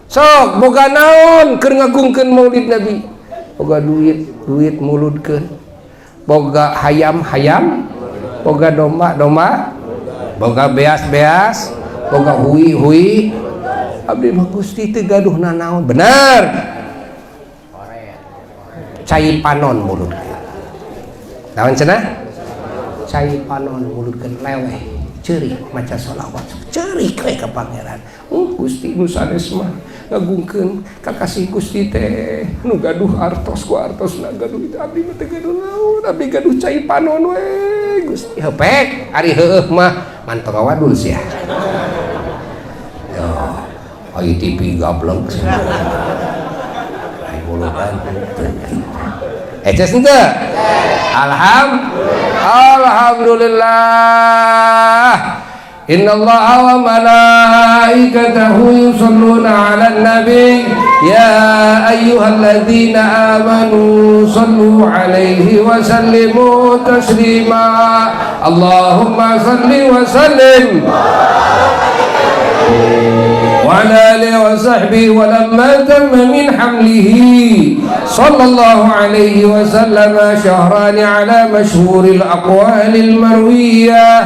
Speaker 2: Sok boga naon keur ngagungkeun Maulid Nabi. Boga duit muludkeun. Boga hayam, boga domba, boga beas, boga hui. Abdi mah Gusti teu gaduhna naon. Bener. Cai panon muludkeun. Naon cenah? Cai panon mulutkeun leweh ceurik maca sholawat ceurik we ka pangeran. Gusti nu sanes mah ngagungkeun kakasih Gusti teh nu gaduh artos ku artosna gaduh abdi mah teu gaduh naon abdi gaduh cai panon we Gusti hepek ari heueuh mah mantong wadul sia. Yo ai TV gableng ai muludan eces henteu. Alhamdulillah. Innallaha wa malaikatahu yusholluna 'alan nabi ya ayyuhalladzina amanu shallu 'alaihi wa sallimu taslima. Allahumma shalli wa sallim وعلى آله وصحبه ولما تم من حمله صلى الله عليه وسلم شهران على مشهور الأقوال المروية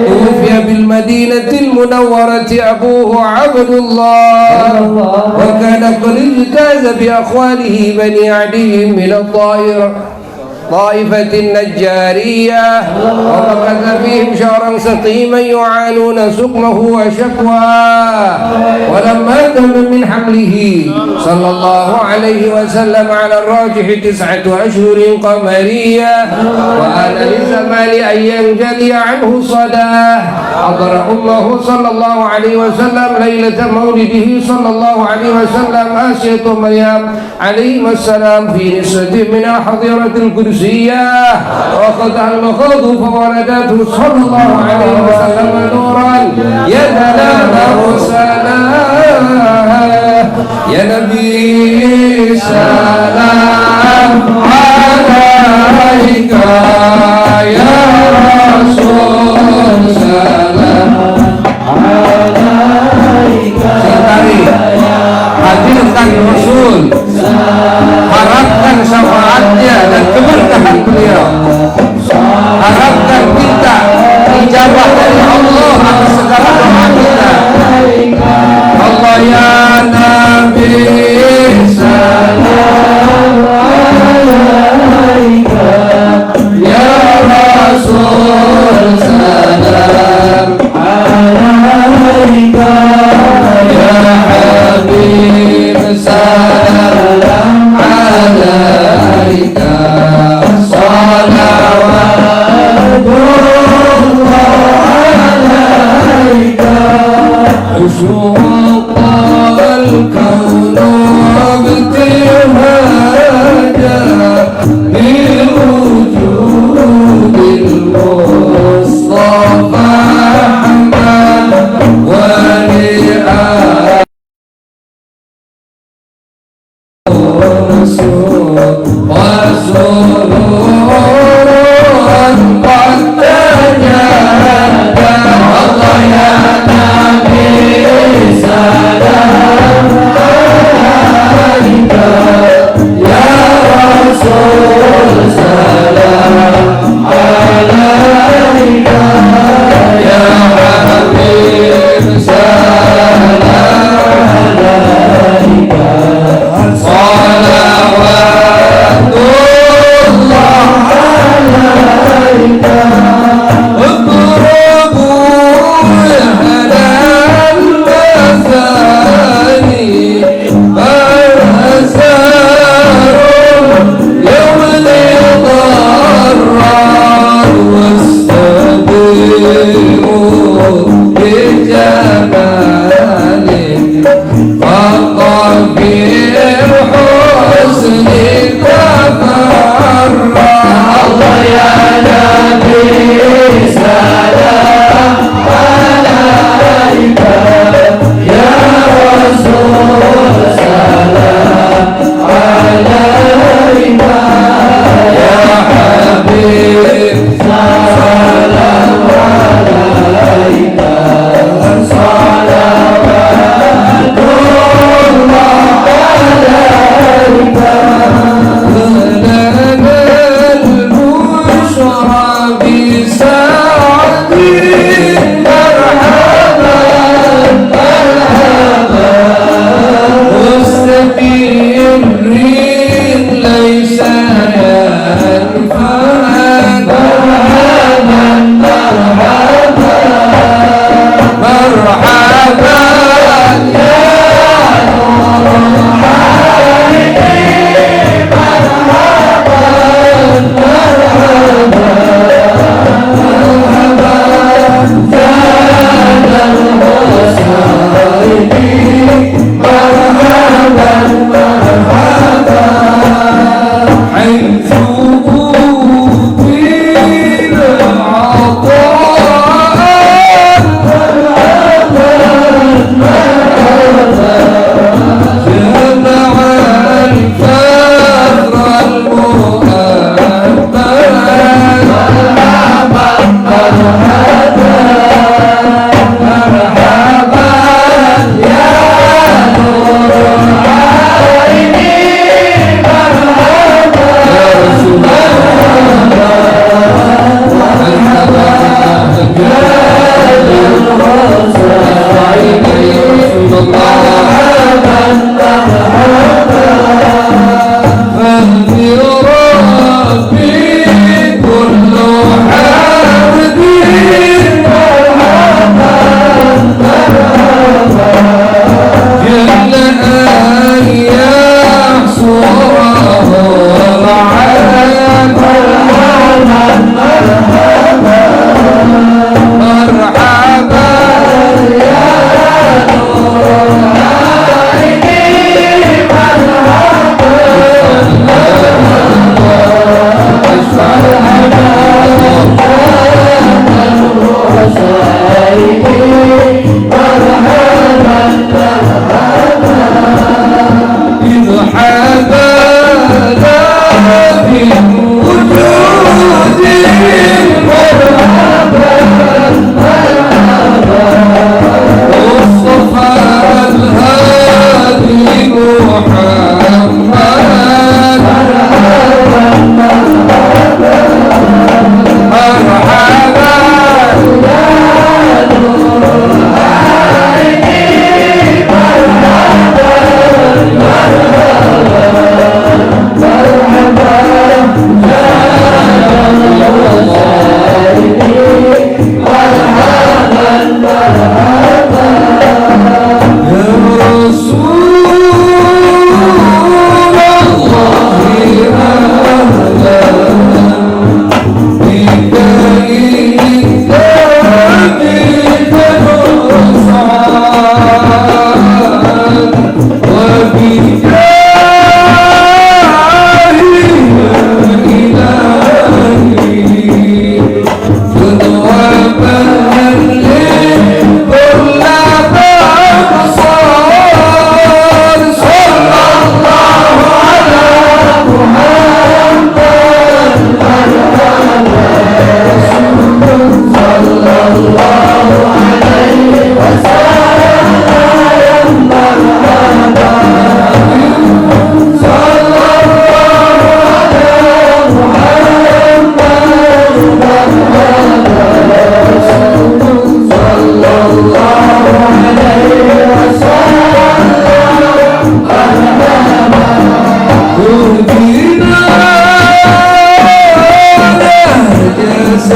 Speaker 2: توفي بالمدينة المنورة أبوه عبد الله وكان قد اجتاز بأخواله بني عدي من طائفة النجارية ومكث فيهم شهرا سقيما يعانون سقمه وشكواه ولما تم من حمله صلى الله عليه وسلم على الراجح 9 أشهر قمرية وآن للزمان أن ينجلي عنه صداه حضر أمه صلى الله عليه وسلم ليلة مولده صلى الله عليه وسلم آسية مريم عليه السلام في نسبة من حضيرة القدس وقطع المخاض فوردته صلى الله عليه وسلم نورا يتلالى سلام يا نبي سلام عليك يا
Speaker 3: Rasul salam alaika ya Habib salam alaika salawatullah alaika أشواق الكون ابتهاجا بوجود المصطفى أحمد ولآل رسول وسرور قد تجلى الله يا نبي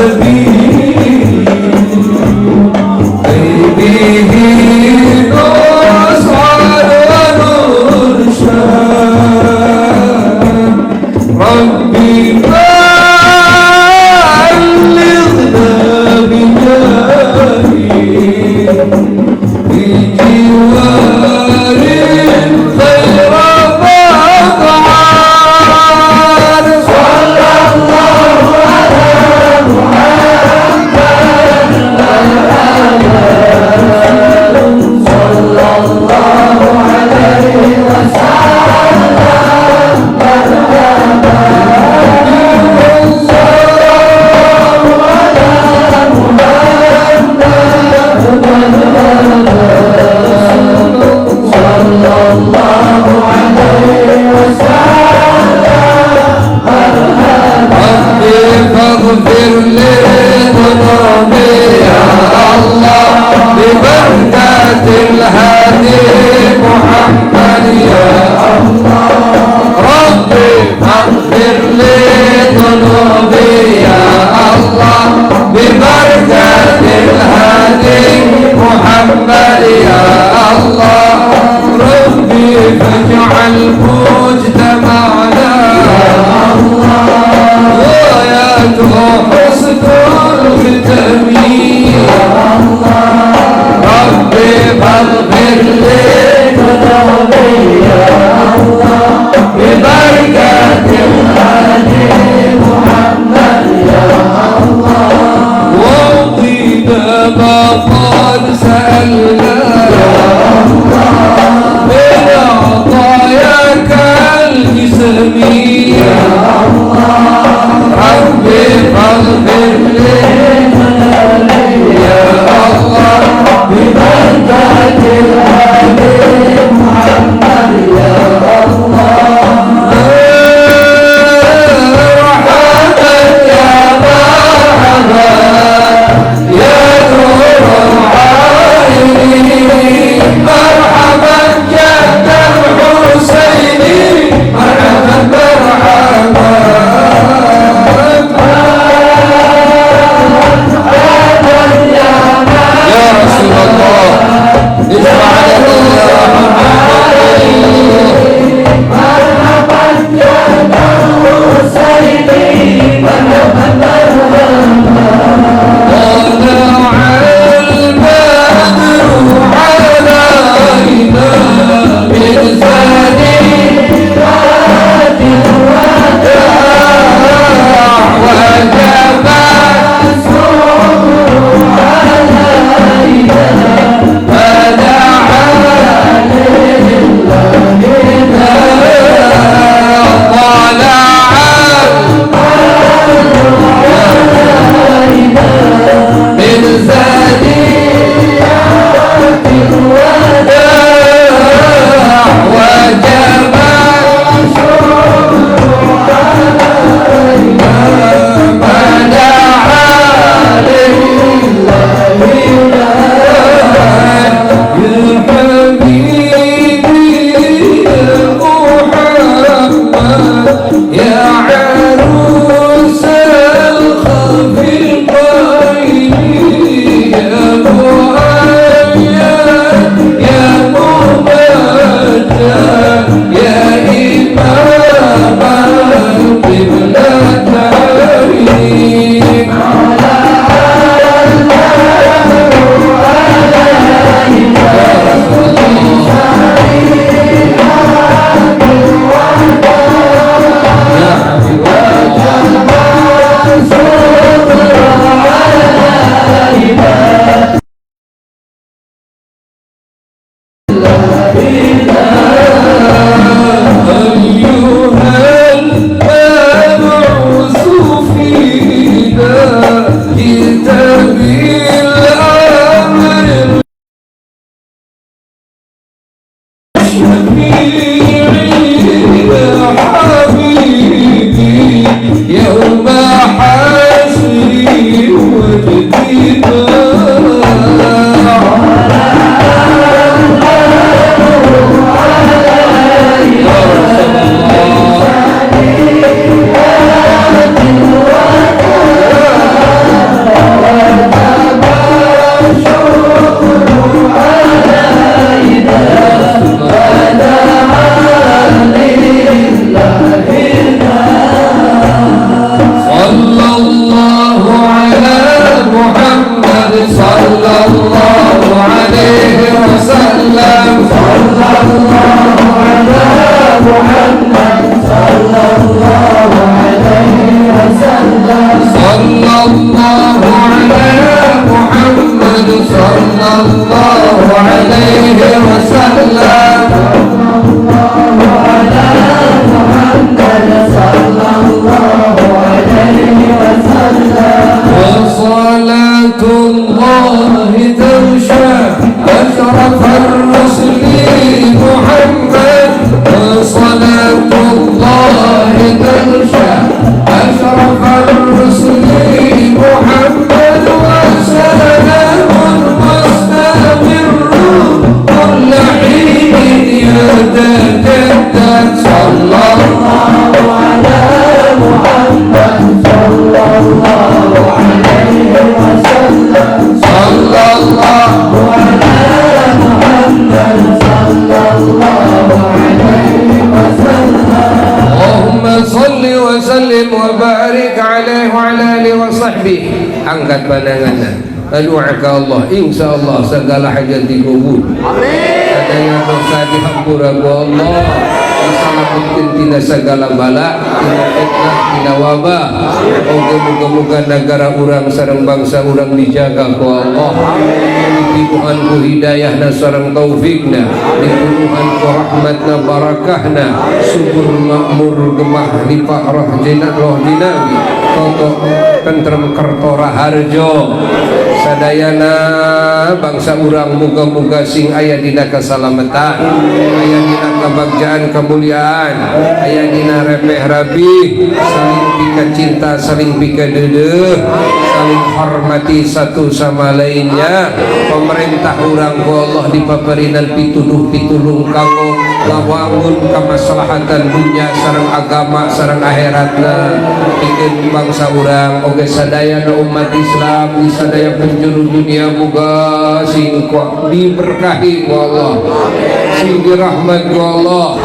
Speaker 3: Muhammad sallallahu alaihi wasallam, sallallahu ala Muhammad, sallallahu alaihi wasallam, sallallahu ala Muhammad, sallallahu alaihi wasallam, sallallahu ala Muhammad, sallallahu alaihi wasallam. وصلاة الله تمشى أشرف الرسل محمد، وصلاة الله تمشى أشرف الرسل محمد، وسلام مستمر كل حين يتجدد، صلى الله على محمد، صلى الله عليه وسلم، صلى الله على محمد، صلى الله عليه وسلم. اللهم صل وسلم وبارك عليه وعلى آله وصحبه. Angkat pandangannya. Adu'aka Allah, insyaallah segala hajat dikabul. Amin. Adanya dosa dihampura ku Allah. Diselamatkan tina segala bala, tina fitnah, tina wabah. Moga-moga negara urang sareng bangsa urang dijaga ku Allah. Dituhan ku hidayahna sareng taufikna, dituhan ku rahmatna barakahna, subur makmur gemah lipah roh jinawi, toto tentrem kertora harjo. Sadayana bangsa urang muga-muga sing aya dina kasalamatan, aya dina kabagjaan kemuliaan, aya dina repeh rabih, saling pika cinta, saling pika deudeuh, saling hormati satu sama lainnya. Pemerintah urang ku Allah dipaparinan pituduh pitulung kanggo lawangun kamaslahatan dunya sareng agama sareng akhiratna pikeun bangsa urang oge sadayana umat Islam di sadaya penjuru dunia muga sing diberkahi ku Allah, sing dirahmat ku Allah,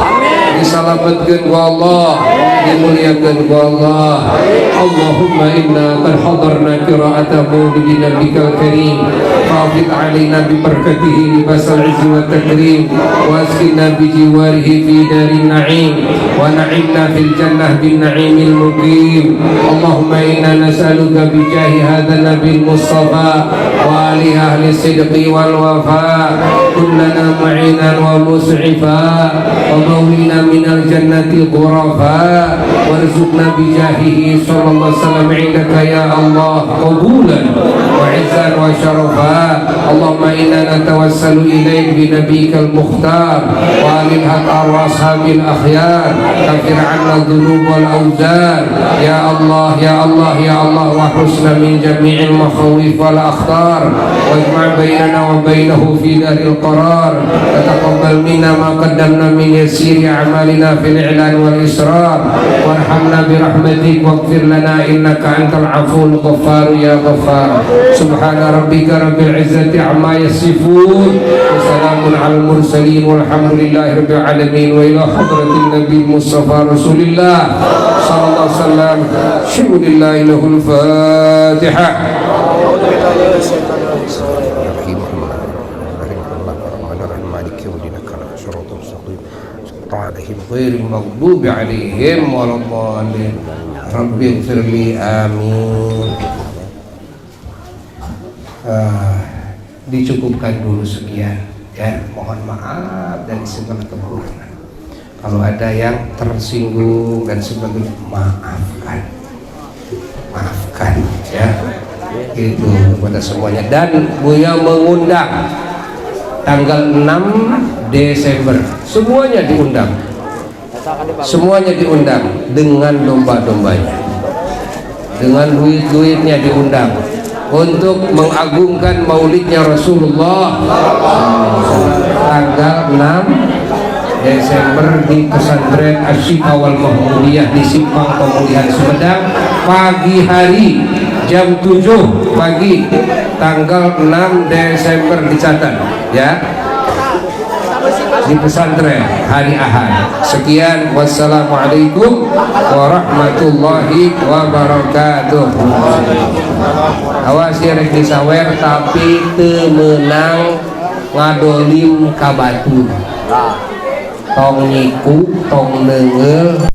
Speaker 3: disalamatkeun ku Allah, dimuliakeun ku Allah. Allahumma inna qad hadarna qira'ata maulidi nabiyil karim fa'fid alaina bi barakatihi libasal izzi wa takrim wa askinna bi jiwarihi fi darin na'im wa na'imna fil jannah bin na'imil muqim. Allahumma inna nas'aluka bi jahi hadzal nabiyil mustafa wa ali ahli sidqi wal wafa kullana mu'inan wa mus'ifa wa mawlina minal jannati ghurafa warzuqna bi jahihi sallallahu alaihi wasallam indaka ya Allah qabulan wa izzan wa syarafa. Allahumma inna natawassalu ilaik bi nabiyyikal mukhtar wa alil haqqar wa ashabil akhyar kafir 'anna dhunub wal awzar ya Allah ya Allah ya Allah wa husna min jami'il makhawif wal akhtar wajma' bainana wa bainahu fi daril qarar wa taqabbal minna ma qaddamna min yasiri a'malina fil i'lan wal israr warhamna bi rahmatik waghfir lana innaka antal aful ghaffar ya ghaffar. Subhana rabbika rabbil izzati amma yasifun wa salamun alal mursalin walhamdulillahi rabbil alamin wa ila hadratin nabiyil mustafa rasulillah sallallahu alaihi wasallam. Syukurillah lahul fatihah. Ghairil maghdubi alaihim waladdallin. Rabbighfirli amin. Dicukupkan dulu sekian ya, mohon maaf dari segala kekurangan. Kalau ada yang tersinggung dan sebagainya maafkan ya, itu kepada semuanya. Dan Buya mengundang tanggal 6 Desember semuanya diundang dengan domba-dombanya, dengan duit-duitnya diundang untuk mengagungkan maulidnya Rasulullah tanggal 6 Desember di pesantren Asy-Syifa wal Mahmudiyah di Simpang Pemulihan Sumedang pagi hari jam 7 pagi tanggal 6 Desember dicatat ya,
Speaker 2: di pesantren hari Ahad. Sekian, wassalamualaikum warahmatullahi wabarakatuh. Awas ya rek disawer tapi teu meunang ngadolim ka batur. Tong nyiku, tong neungeul.